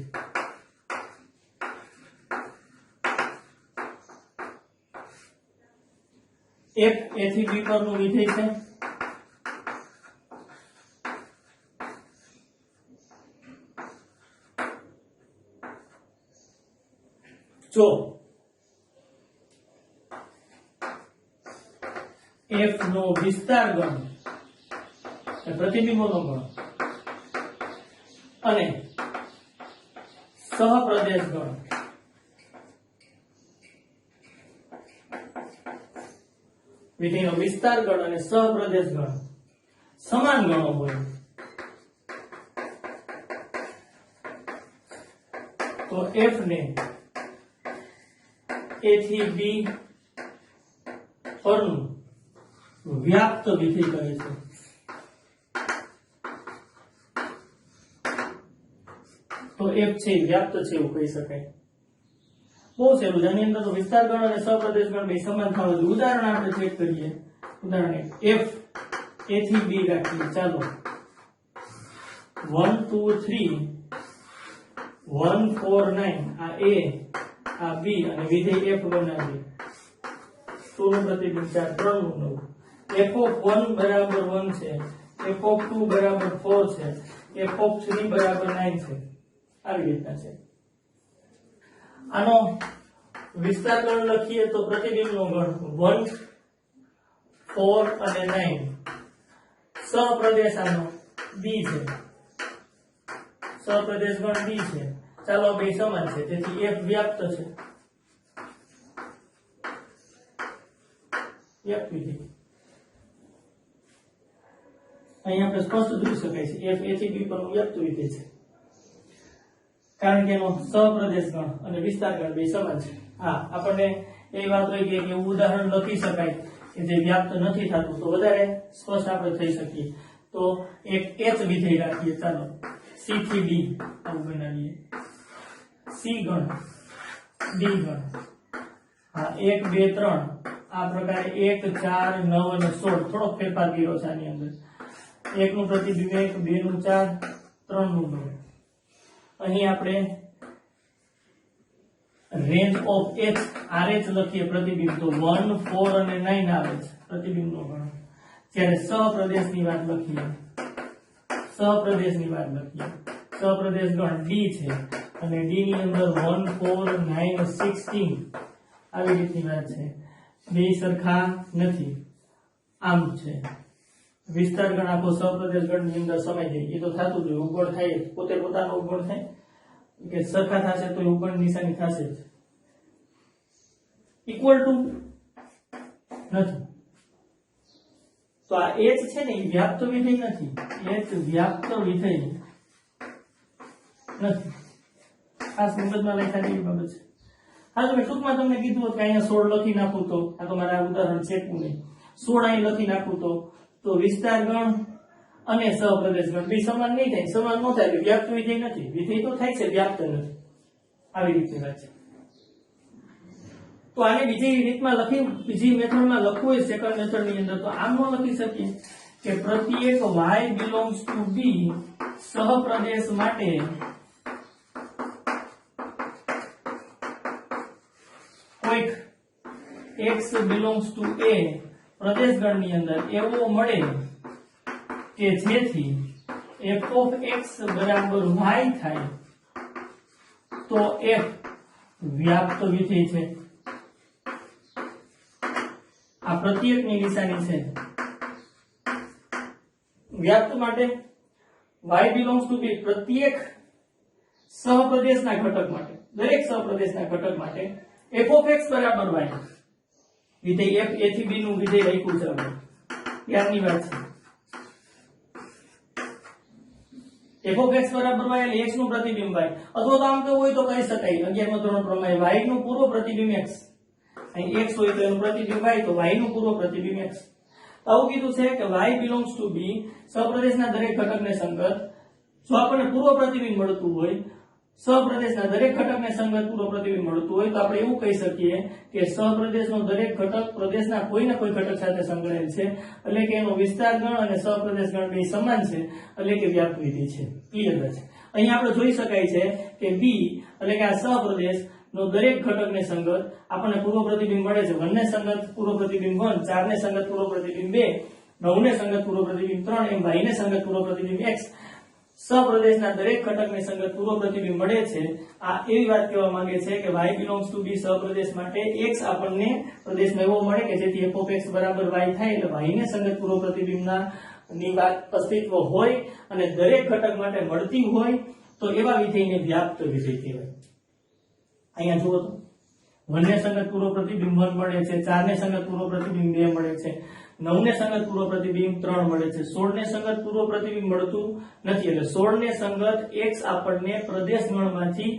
f a થી b પરનું વિધેય છે. જો f નો વિસ્તાર ગણ પ્રતિબિંબોનો ગણ અને સહપ્રદેશ ગણ વિધેયનો વિસ્તાર ગણ અને સહપ્રદેશ ગણ સમાન ગણો હોય તો f ને a થી b પરનું વ્યાપ્ત વિધેય કહે છે. તો f છે વ્યાપ્ત છે એવું કહી શકાય. બહુ સહેલું. આની અંદર તો વિસ્તાર ગણ અને સહપ્રદેશ ગણ બે સમાન થવા જોઈએ. ઉદાહરણ આપણે ચેક કરીએ. ઉદાહરણ f a થી b રાખીએ. ચાલો 1 2 3 1 4 9 આ a આ b અને વિધેય f બનાવીએ. 2 નું પ્રતિબિંબ 4 3 નું 9. f of 1 બરાબર 1 છે, f of 2 બરાબર 4 છે, f of 3 બરાબર 9 છે. આવી રીતના છે. આનો વિસ્તાર ગણ લખીએ તો પ્રતિબિંબનો ગણ 1 4 અને 9. સહપ્રદેશ આનો b છે, સહપ્રદેશ ગણ b છે. ચાલો બે સમાન છે તેથી f વ્યાપ્ત છે. વ્યાપ્ત વિધેય અહીં આપણે સ્પષ્ટ જોઈ શકાય છે f a થી b પરનું વ્યાપ્ત વિધેય છે કારણ કે એનો સહપ્રદેશ ગણ અને વિસ્તાર ગણ બે સમાન છે. હા, આપણને એ વાત હોય કે એવું ઉદાહરણ લખી શકાય કે જે વ્યાપ્ત નથી થતું તો વધારે સ્પષ્ટ આપણે થઈ શકીએ. તો એક h વિધેય રાખીએ. ચાલો c થી d આવું બનાવીએ. c ગણ d ગણ હા 1 2 3 આ પ્રકારે 1 4 9 અને 16 થોડો ફેરફાર કર્યો છે આની અંદર. 1 નું પ્રતિબિંબ 1 2 નું 4 3 નું 9. અહીં આપણે રેન્જ ઓફ h rh લખીએ પ્રતિબિંબ તો 1 4 અને 9 આવે છે પ્રતિબિંબનો ગણ. જ્યારે સહપ્રદેશની વાત લખીએ સહપ્રદેશની વાત લખીએ સહપ્રદેશ ગણ d છે અને d ની અંદર 1 4 9 16 આવી રીતની વાત છે. બે સરખા નથી આમ છે. વિસ્તાર ગણ આખો સહપ્રદેશ ગણની અંદર સમાઈ જાય એ તો થતું જ હોય. ઉગણ થાય પોતે પોતાનો ઉગણ થાય કે સરખા થશે તો ઉગણ નિશાની થશે જ. ઇક્વલ ટુ નથી તો આ h છે ને એ વ્યાપ્ત વિધેય નથી. h વ્યાપ્ત વિધેય નથી. ખાસ મગજમાં લખ્યા જેવી બાબત છે. હા, તો મેં ટૂંકમાં તમને કીધું કે અહીંયા 16 લખી નાખું તો આ તો મારે આ ઉદાહરણ ચેકવું નહીં. 16 અહીં લખી નાખું તો વિસ્તાર ગણ અને સહપ્રદેશ ગણ બે સમાન નહીં થાય. સમાન ન થાય એટલે વ્યાપ્ત વિધેય નથી. વિધેય તો થાય છે, વ્યાપ્ત નથી. આવી રીતે વાત છે. તો આને બીજી રીતમાં લખી બીજી મેથડમાં લખવું હોય સેકન્ડ મેથડની અંદર તો આમ ન લખી શકીએ કે પ્રત્યેક y belongs to b સહપ્રદેશ માટે કોઈક x belongs to a પ્રદેશ ગણની અંદર એવો મળે કે જેથી f of x બરાબર y થાય તો f વ્યાપ્ત વિધેય છે. આ પ્રત્યેકની નિશાની છે. વ્યાપ્ત માટે y belongs to b પ્રત્યેક સહપ્રદેશના ઘટક માટે દરેક સહપ્રદેશના ઘટક માટે f of x બરાબર y વિધેય f a થી b નું વિધેય લખ્યું છે. ત્યારની વાત છે. f of x બરાબર y એટલે x નું પ્રતિબિંબ y અથવા તો આમ કેવું હોય તો કહી શકાય 11મા ધોરણ પ્રમાણે y નું પૂર્વ પ્રતિબિંબ x. અહીં x હોય તો એનું પ્રતિબિંબ y તો y નું પૂર્વ પ્રતિબિંબ x. આવું કીધું છે કે y belongs to b સહપ્રદેશના દરેક ઘટકને સંગત જો આપણને પૂર્વ પ્રતિબિંબ મળતું હોય સહપ્રદેશના દરેક ઘટકને સંગત પૂર્વ પ્રતિબિંબ મળતું હોય તો આપણે એવું કહી શકીએ કે સહપ્રદેશનો દરેક ઘટક પ્રદેશના કોઈ ને કોઈ ઘટક સાથે સંકળાયેલ છે, એટલે કે એનો વિસ્તાર ગણ અને સહપ્રદેશ ગણ બે સમાન છે, એટલે કે વ્યાપ્ત વિધિ છે. ક્લિયર છે. અહીંયા આપણે જોઈ શકાય છે કે બી એટલે કે આ સહપ્રદેશ નો દરેક ઘટકને સંગત આપણને પૂર્વ પ્રતિબિંબ મળે છે. 1 ને સંગત પૂર્વ પ્રતિબિંબ 1, 4 ને સંગત પૂર્વ પ્રતિબિંબ 2, 9 ને સંગત પૂર્વ પ્રતિબિંબ 3, એમ y ને સંગત પૂર્વ પ્રતિબિંબ x. સહપ્રદેશના દરેક ઘટકને સંગત પૂર્વ પ્રતિબિંબ મળે છે. આ એવી વાત કહેવા માંગે છે કે y belongs to b સહપ્રદેશ માટે x આપણને પ્રદેશમાં એવો મળે કે જેથી f(x) બરાબર y થાય, એટલે y ને સંગત પૂર્વ પ્રતિબિંબના ની વાત અસ્તિત્વ હોય અને દરેક ઘટક માટે મળતી હોય તો એવા વિધેયને વ્યાપ્ત વિધેય કહેવાય. અહીંયા જુઓ તો 1 ને સંગત પૂર્વ પ્રતિબિંબ 1 મળે છે, 4 ને સંગત પૂર્વ પ્રતિબિંબ 2 મળે છે, 9 ને સંગત પૂર્વ પ્રતિબિંબ 3 મળે છે, 16 ને સંગત પૂર્વ પ્રતિબિંબ મળતું નથી. એટલે 16 ને સંગત x આપણને પ્રદેશ ગણમાંથી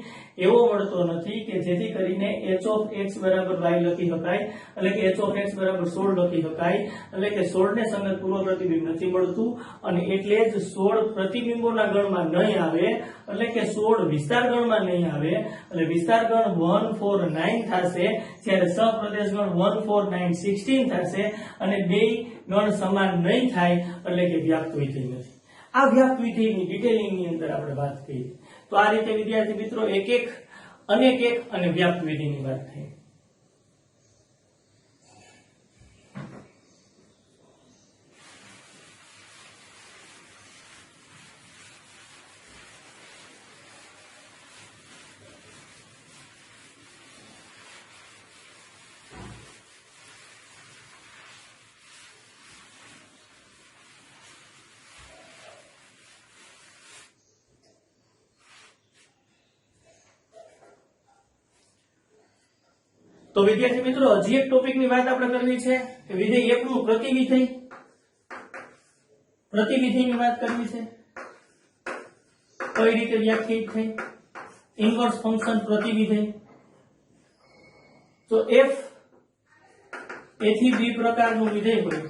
એવો મળતો નથી કે જેથી કરીને h(x) બરાબર y લખી શકાય, એટલે કે h(x) બરાબર 16 લખી શકાય, એટલે કે 16 ને સંગત પૂર્વ પ્રતિબિંબ નથી મળતું અને એટલે જ 16 પ્રતિબિંબોના ગણમાં નહીં આવે, એટલે કે 16 વિસ્તાર ગણમાં નહીં આવે, એટલે વિસ્તાર ગણ 1 4 9 થશે, જ્યારે સહપ્રદેશ ગણ 1 4 9 16 થશે અને બે ગણ સમાન નહીં થાય, એટલે કે વ્યાપ્ત વિધેય નથી. આ વ્યાપ્ત વિધેયની ડિટેલિંગની અંદર આપણે વાત કરી. તો આ રીતે વિદ્યાર્થી મિત્રો એક એક અનેક એક અને વ્યાપ્ત વિધેયની વાત થઈ. તો વિદ્યાર્થી મિત્રો હજી એક ટોપિકની વાત આપણે કરવી છે કે વિધેય 1 નું પ્રતિવિધેયની વાત કરવી છે. કઈ રીતે વ્યાખ્યાયિત થઈ? ઇન્વર્સ ફંક્શન પ્રતિવિધેય. તો f a થી b પ્રકારનું વિધેય હોય,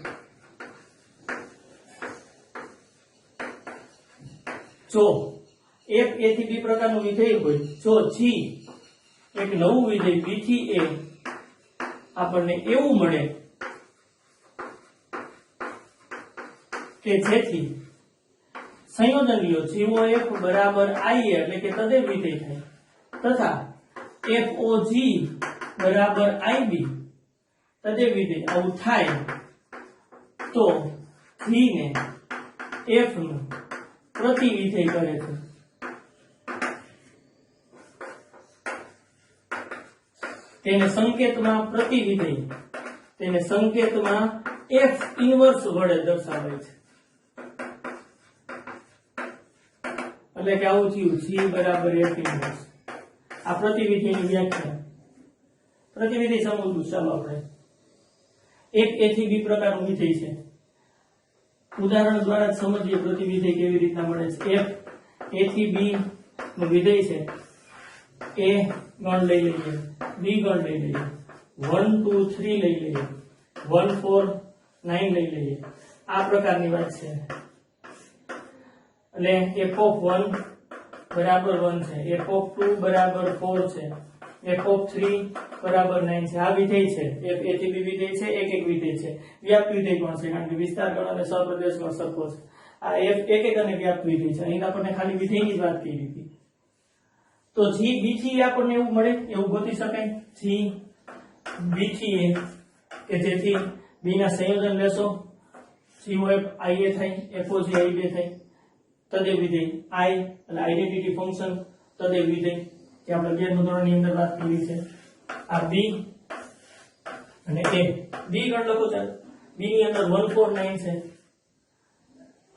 જો f a થી b પ્રકારનું વિધેય હોય, જો g એક નવું વિધેય b થી a આપણને એવું મળે કે જેથી સંયોજન લ્યો GOF બરાબર IA એટલે કે તદેવ વિધેય થાય, તથા FOG બરાબર IB તદેવ વિધેય આવું થાય તો G ને F નું પ્રતિવિધેય કરે છે. તેને સંકેતમાં પ્રતિવિધેય, તેને સંકેતમાં F ઇન્વર્સ વડે દર્શાવે છે. એટલે કે આવું થયું G બરાબર F ઇન્વર્સ. આ પ્રતિવિધેયની વ્યાખ્યા. પ્રતિવિધેય સમજવું ચાલો આપણે. એક A થી B પ્રકારનું વિધેય છે. ઉદાહરણ દ્વારા સમજીએ પ્રતિવિધેય કેવી રીતના મળે છે. F A થી B નું વિધેય છે. A ગણ લઈ લઈએ, B ગણ લઈ લઈએ, 1 2 3 લઈ લઈએ, 1 4 9 લઈ લઈએ. આ પ્રકારની વાત છે. એટલે f(1) બરાબર 1 છે, f(2) બરાબર 4 છે, f(3) બરાબર 9 છે. આ વિધેય છે. f a થી b વિધેય છે, એક એક વિધેય છે. વ્યાપ્ત વિધેય કોણ છે? કારણ કે વિસ્તાર ગણ અને સહપ્રદેશ ગણ સરખો છે. આ f એક એક અને વ્યાપ્ત વિધેય છે. અહીં આપણને ખાલી વિધેયની જ વાત કરી હતી. તો G B થી આપણને એવું મળે, એવું ગોતી શકાય. G B થી A કે જેથી B ના સંયોજન લેશો, GOF IA થાય, FOG IB થાય, તદેવ વિધેય I એટલે આઇડેન્ટિટી ફંક્શન તદેવ વિધેય જે આપણે 11 ધોરણની અંદર વાત કરી છે. આ B અને A. B ગણ લખો ચાલો. B ની અંદર 1 4 9 છે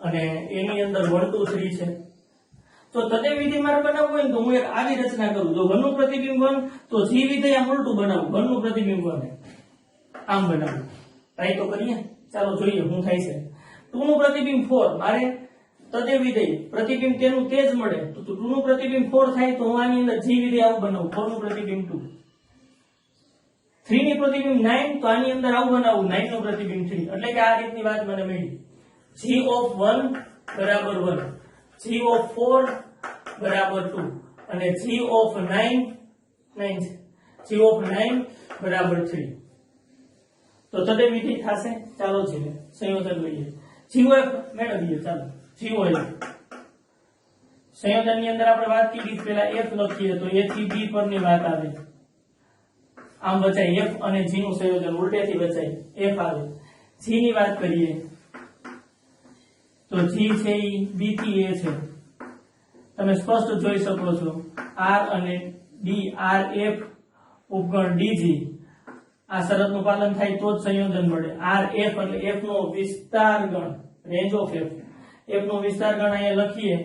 અને A ની અંદર 1 2 3 છે. તો તદેવ વિધેય મારે બનાવવું હોય ને તો હું એક આવી રચના કરું. જો 1 નું પ્રતિબિંબ 1 તો G વિધેય આમ ઉલટું બનાવું. 1 નું પ્રતિબિંબ 1 આમ બનાવું. ટ્રાય તો કરીએ. ચાલો જોઈએ શું થાય છે. 2 નું પ્રતિબિંબ 4 મારે તદેવ વિધેય પ્રતિબિંબ તેનું તે જ મળે. તો 2 નું પ્રતિબિંબ 4 થાય તો હું આની અંદર G વિધેય આવું બનાવું. 4 નું પ્રતિબિંબ 2. 3 ની પ્રતિબિંબ 9 તો આની અંદર આવું બનાવું. 9 નું પ્રતિબિંબ 3. એટલે કે આ રીતની વાત મને મળી. G(1) બરાબર 1, G(4) બરાબર 2 અને g of 9 9 g of 9 બરાબર 3 તો તદે વિધેય થશે ચાલો જીને સંયોજન લઈએ GOF મેળવીએ ચાલો GOF સંયોજન ની અંદર આપણે વાત કરી પહેલા f લખીએ તો a થી b પર ની વાત આવે આમ બચાય f અને g નું સંયોજન ઉલટેથી બચાય f આવે g ની વાત કરીએ તો g છે ઈ b થી a છે તમે સ્પષ્ટ જોઈ શકો છો r અને d r f ઉપગણ dg આ શરતનું પાલન થાય તો જ સંયોજન મળે r f એટલે f નો વિસ્તાર ગણ રેન્જ ઓફ f f નો વિસ્તાર ગણ અહીંયા લખીએ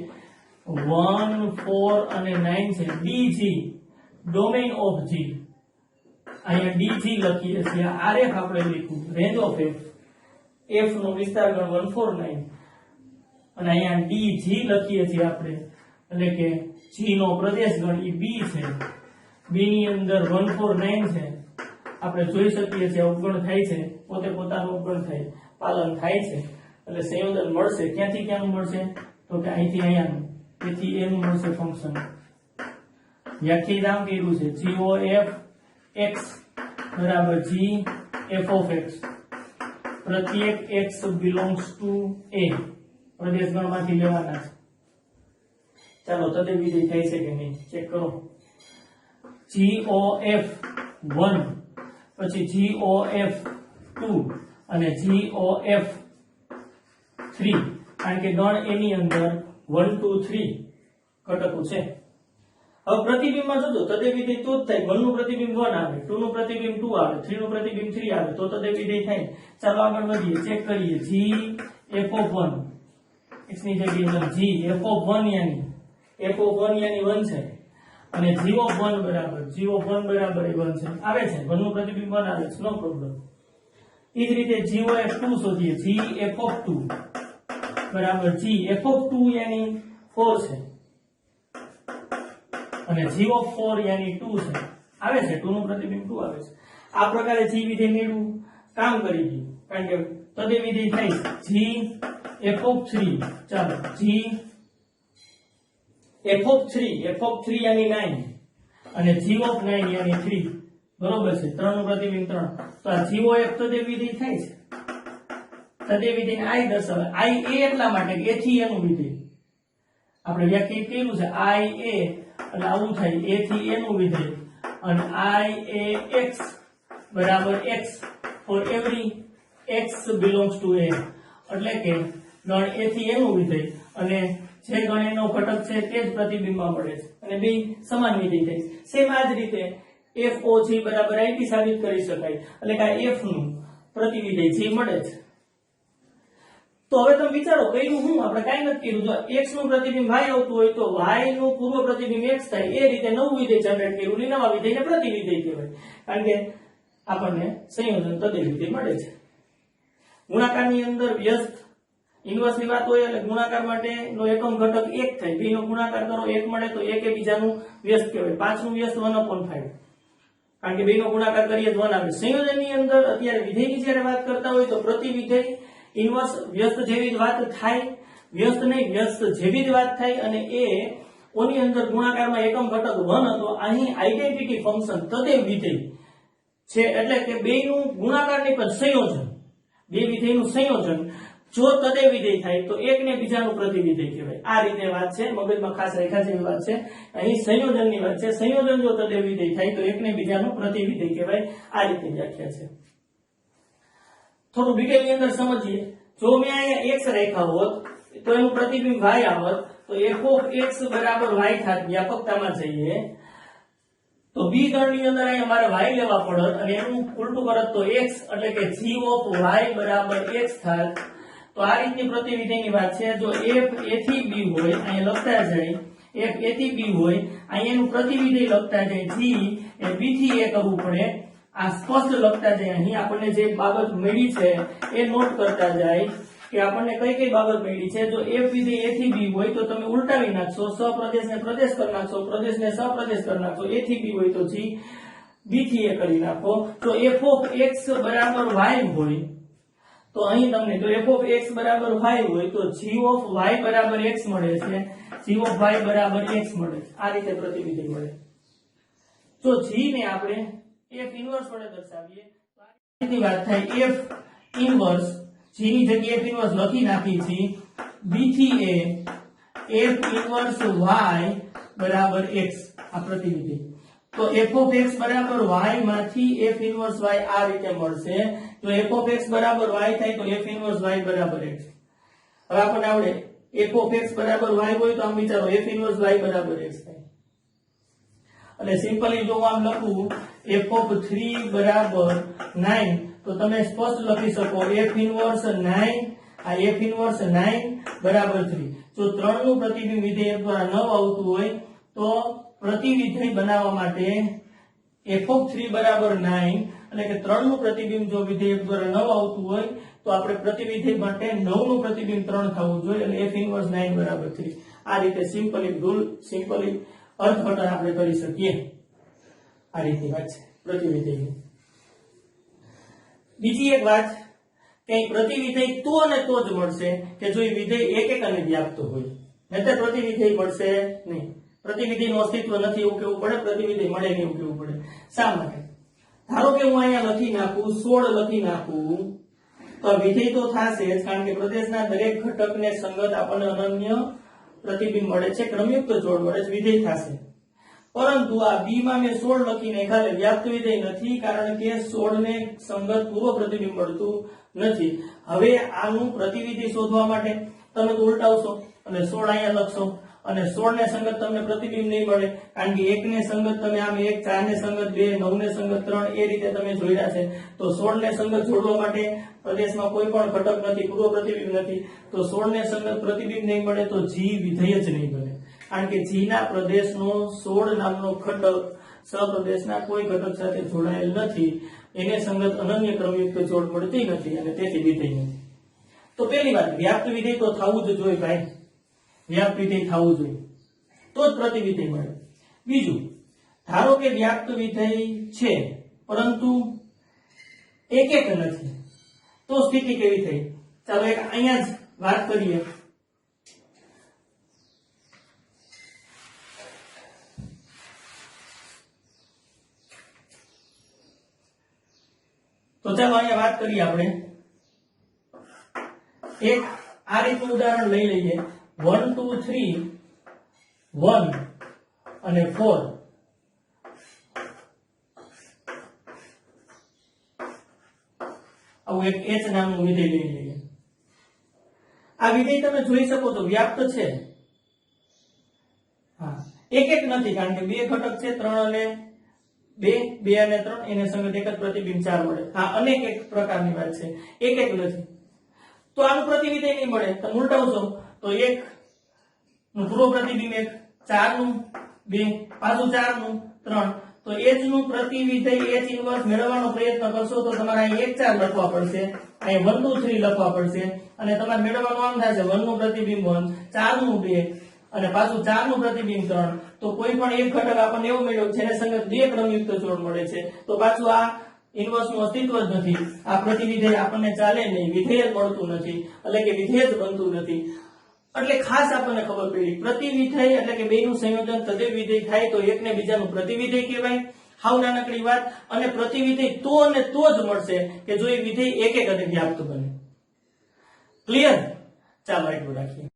1 4 અને 9 છે dg ડોમેઇન ઓફ g અહીંયા dg લખીએ છીએ rf આપણે લખ્યું રેન્જ ઓફ f નો વિસ્તાર ગણ 149 અને અહીંયા dg લખીએ છીએ આપણે એટલે કે g નો પ્રદેશ ગણ ઈ b છે b ની અંદર 149 છે આપણે જોઈ શકીએ છીએ ઉપગણ થાય છે પોતે પોતાનું ઉપગણ થાય પાલન થાય છે એટલે સંયોજન મળશે ક્યાંથી ક્યાંનું મળશે તો કે અહીંથી અહીંયાનું તેથી એનું મળશે ફંક્શન વ્યાખ્યાયિત આમ કર્યું છે GOF x બરાબર g f of x પ્રત્યેક x belongs to a પ્રદેશ ગણમાંથી લેવાના છે ચાલો તદે વિધેય થાય છે કે નહીં ચેક કરો GOF 1 પછી GOF 2 અને GOF 3 કારણ કે ગણ એની અંદર 1 2 3 ઘટકો છે હવે પ્રતિબિંબમાં જોજો તદે વિધેય તો જ થાય 1 નું પ્રતિબિંબ 1 આવે 2 નું પ્રતિબિંબ 2 આવે 3 નું પ્રતિબિંબ 3 આવે તો તદે વિધેય થાય ચાલો આગળ વધીએ ચેક કરીએ g f of 1 x ની જગ્યાએ g f of 1 યાની f of 1 યાની 1 છે અને g of 1 બરાબર 1 છે આવે છે 1 નું પ્રતિબિંબ 1 આવે છે નો પ્રોબ્લેમ એ જ રીતે GOF 2 શોધીએ g f of 2 બરાબર g f of 2 યાની 4 છે અને g of 4 યાની 2 છે આવે છે 2 નું પ્રતિબિંબ 2 આવે છે આ પ્રકારે g વિધેય મેળવું કામ કરી ગયું કારણ કે તદે વિધેય થાય g f of 3 ચાલો g f of 3 યાની 9 અને g of 9 યાની 3 બરોબર છે 3 નું પ્રતિબિંબ 3 તો આ GOF તદે વિધેય થાય છે તદે વિધેય I દર્શાવે I a એટલા માટે કે a થી a નું વિધેય આપણે વ્યાખ્યાયિત કર્યું છે I a એટલે આવું થાય a થી a નું વિધેય અને I a x બરાબર x for every x belongs to a એટલે કે ગણ a થી a નું વિધેય અને જે ગણ એનો ઘટક છે તે જ પ્રતિબિંબમાં મળે છે અને બે સમાન વિધેય થાય સેમ આ જ રીતે FOG બરાબર IT સાબિત કરી શકાય એટલે કે આ f નું પ્રતિવિધેય જે મળે છે તો હવે તમે વિચારો કયું હું આપણે કાઈ નથી કર્યું જો x નું પ્રતિબિંબ y આવતું હોય તો y નું પૂર્વ પ્રતિબિંબ x થાય એ રીતે નવું વિધેય જનરેટ કર્યું ને નવા વિધેયને પ્રતિવિધેય કહેવાય કારણ કે આપણને સંયોજન તદે વિધેય મળે છે ગુણાકારની અંદર વ્યસ્ત ઇન્વર્સ ની વાત હોય એટલે ગુણાકાર માટે નો એકમ ઘટક 1 થાય b નો ગુણાકાર કરો 1 મળે તો 1 એ બીજાનું વ્યસ્ત કહેવાય 5 નું વ્યસ્ત 1/5 કારણ કે 2 નો ગુણાકાર કરીએ તો 1 આવે સંયોજનની અંદર અત્યારે વિધેયની જ્યારે વાત કરતા હોય તો પ્રતિવિધેય ઇન્વર્સ વ્યસ્ત જેવી જ વાત થાય વ્યસ્ત નહીં વ્યસ્ત જેવી જ વાત થાય અને એ ઓની અંદર ગુણાકારમાં એકમ ઘટક 1 હતો અહીં આઇડેન્ટિટી ફંક્શન તદે વિધેય છે એટલે કે બે નું ગુણાકારની પણ સંયોજન બે વિધેયનું સંયોજન જો તદે વિધેય થાય તો એક ને બીજાનું પ્રતિવિધેય કહેવાય આ રીતે વાત છે મગજમાં ખાસ રેખા જેવી વાત છે અહીં સંયોજનની વાત છે સંયોજન જો તદે વિધેય થાય તો એક ને બીજાનું પ્રતિવિધેય કહેવાય આ રીતે વ્યાખ્યા છે થોડું ડિટેલની અંદર સમજીએ જો મેં અહીંયા x રેખા હોત તો એનું પ્રતિબિંબ y આવત તો f of x બરાબર y થાત વ્યાપકતામાં જઈએ તો b ગણની અંદર અહીંયા મારે y લેવા પડત અને એનું ઉલટું કરત તો x એટલે કે g of y બરાબર x થાત તો આ રીતની પ્રતિવિધેયની વાત છે જો f a થી b હોય અહીંયા લખતા જાય f a થી b હોય અહીંયાનું પ્રતિવિધેય લખતા જાય g એ b થી a કરવું પડે આ સ્પષ્ટ લખતા જાય અહીં આપણને જે બાબત મળી છે એ નોટ કરતા જાય કે આપણને કઈ કઈ બાબત મળી છે જો f વિધેય a થી b હોય તો તમે ઉલટાવી નાખશો સપ્રદેશને પ્રદેશ કરી નાખશો પ્રદેશને સપ્રદેશ કરી નાખશો a થી b હોય તો g b થી a કરી નાખો તો f of x બરાબર y હોય તો અહીં તમને જો f of x બરાબર y હોય તો g of y બરાબર x મળે છે g g of y બરાબર x મળે. આ રીતે પ્રતિવિધેય મળે. જો g ને આપણે f ઇન્વર્સ વડે દર્શાવીએ તો આ રીતની વાત થાય. f ઇન્વર્સ g ની જગ્યાએ f ઇન્વર્સ લખી નાખી છે. b થી a f ઇન્વર્સ y બરાબર x આ પ્રતિવિધેય. તો f of x બરાબર y માંથી f ઇન્વર્સ y આ રીતે મળશે. જો f of x બરાબર y થાય તો f ઇન્વર્સ y બરાબર x. હવે આપણને આવડે f of x બરાબર y હોય તો આમ વિચારો f ઇન્વર્સ y બરાબર x થાય. અને સિમ્પલી જો આમ લખું f of 3 બરાબર 9 તો તમે સ્પષ્ટ લખી શકો f ઇન્વર્સ 9 આ f ઇન્વર્સ 9 બરાબર 3. જો 3 નું પ્રતિબિંબ વિધેય દ્વારા ન આવતું હોય તો પ્રતિવિધેય બનાવવા માટે f of 3 બરાબર 9 એટલે કે 3 નું પ્રતિબિંબ જો વિધેય દ્વારા ન આવતું હોય તો આપણે પ્રતિવિધેય માટે 9 નું પ્રતિબિંબ 3 થવું જોઈએ એટલે f ઇન્વર્સ 9 બરાબર 3. આ રીતે સિમ્પલી રૂલ સિમ્પલી અર્થઘટન આપણે કરી શકીએ. આ રીતે વાત છે પ્રતિવિધેય. બીજી એક વાત કે પ્રતિવિધેય તો અને તો જ મળશે કે જો એ વિધેય એક એક અને વ્યાપ્ત હોય. નહીંતર પ્રતિવિધેય મળશે નહીં. પ્રતિવિધેયનું અસ્તિત્વ નથી એવું કેવું પડે, પ્રતિવિધેય મળે નહીં એવું કેવું પડે. શા માટે? ધારો કે હું અહીંયા લખી નાખું 16 લખી નાખું તો વિધેય તો થશે જ, કારણ કે પ્રદેશના દરેક ઘટકને સંગત આપણને અનન્ય પ્રતિબિંબ મળે છે, ક્રમયુક્ત જોડ મળે છે, વિધેય થશે. પરંતુ આ b માં મેં 16 લખી નાખ્યા એટલે વ્યાપ્ત વિધેય નથી, કારણ કે 16 ને સંગત પૂર્વ પ્રતિબિંબ મળતું નથી. હવે આનું પ્રતિવિધેય શોધવા માટે તમે તો ઉલટાવશો અને 16 અહીંયા લખશો અને 16 ને સંગત તમને પ્રતિબિંબ નહીં મળે, કારણ કે 1 ને સંગત તમે આમ 1, 4 ને સંગત 2, 9 ને સંગત 3 એ રીતે તમે જોડ્યા છે. તો 16 ને સંગત જોડવા માટે પ્રદેશમાં કોઈ પણ ઘટક નથી, પૂર્વ પ્રતિબિંબ નથી, તો 16 ને સંગત પ્રતિબિંબ નહીં મળે તો g વિધેય જ નહીં બને, કારણ કે g ના પ્રદેશનો 16 નામનો ઘટક સપ્રદેશના કોઈ ઘટક સાથે જોડાયેલ નથી, એને સંગત અનન્ય ક્રમયુક્ત જોડ મળતી નથી અને તેથી વિધેય નથી. તો પહેલી વાત વ્યાપ્ત વિધેય તો થવું જ જોઈએ ભાઈ, વ્યાપ્ત વિધેય થવું જોઈએ તો જ પ્રતિવિધેય મળે. બીજું, ધારો કે વ્યાપ્ત વિધેય છે પરંતુ એક એક નથી તો સ્થિતિ કેવી થઈ? ચાલો એક અહીંયા જ વાત કરીએ. તો ચાલો અહીંયા વાત કરીએ આપણે. એક આ રીતનું ઉદાહરણ લઈ લઈએ. 1 2 3 1 અને 4 આવું એક h નામનું વિધેય લઈ લઈએ. આ વિધેય તમે જોઈ શકો તો વ્યાપ્ત છે. હા, એક એક નથી, કારણ કે બે ઘટક છે 3 અને 2, 2 અને 3 એને સંગત એક જ પ્રતિબિંબ 4 મળે. હા, અનેક એક પ્રકારની વાત છે, એક એક નથી. તો આનું પ્રતિવિધેય નહીં મળે. તમે ઉલટાવશો તો 1 નું પૂર્વ પ્રતિબિંબ 1, 4 નું 2, પાછું 4 નું 3, તો h નું પ્રતિવિધેય h ઇન્વર્સ મેળવવાનો પ્રયત્ન કરશો તો તમારે અહીં 1 4 લખવા પડશે, અહીં 1 2 3 લખવા પડશે અને તમારે મેળવવાનું આમ થશે 1 નું પ્રતિબિંબ 1, 4 નું 2 અને પાછું 4 નું પ્રતિબિંબ 3. તો કોઈ પણ એક ઘટક આપણને એવું મળ્યું જેને સંગત બે ક્રમયુક્ત જોડ મળે છે, તો પાછું આ ઇન્વર્સ નું અસ્તિત્વ જ નથી, આ પ્રતિવિધેય આપણને ચાલે નહીં, વિધેય જ મળતું નથી, એટલે કે વિધેય જ બનતું નથી. એટલે ખાસ આપણને ખબર પડી પ્રતિવિધેય એટલે કે બેનું સંયોજન તદેવ વિધેય થાય તો એકને બીજાનું પ્રતિવિધેય કહેવાય. હાવ નાનકડી વાત. અને પ્રતિવિધેય તો અને તો જ મળશે કે જો એ વિધેય એક એક અને વ્યાપ્ત બને. ક્લિયર? ચાલો એટલું રાખીએ.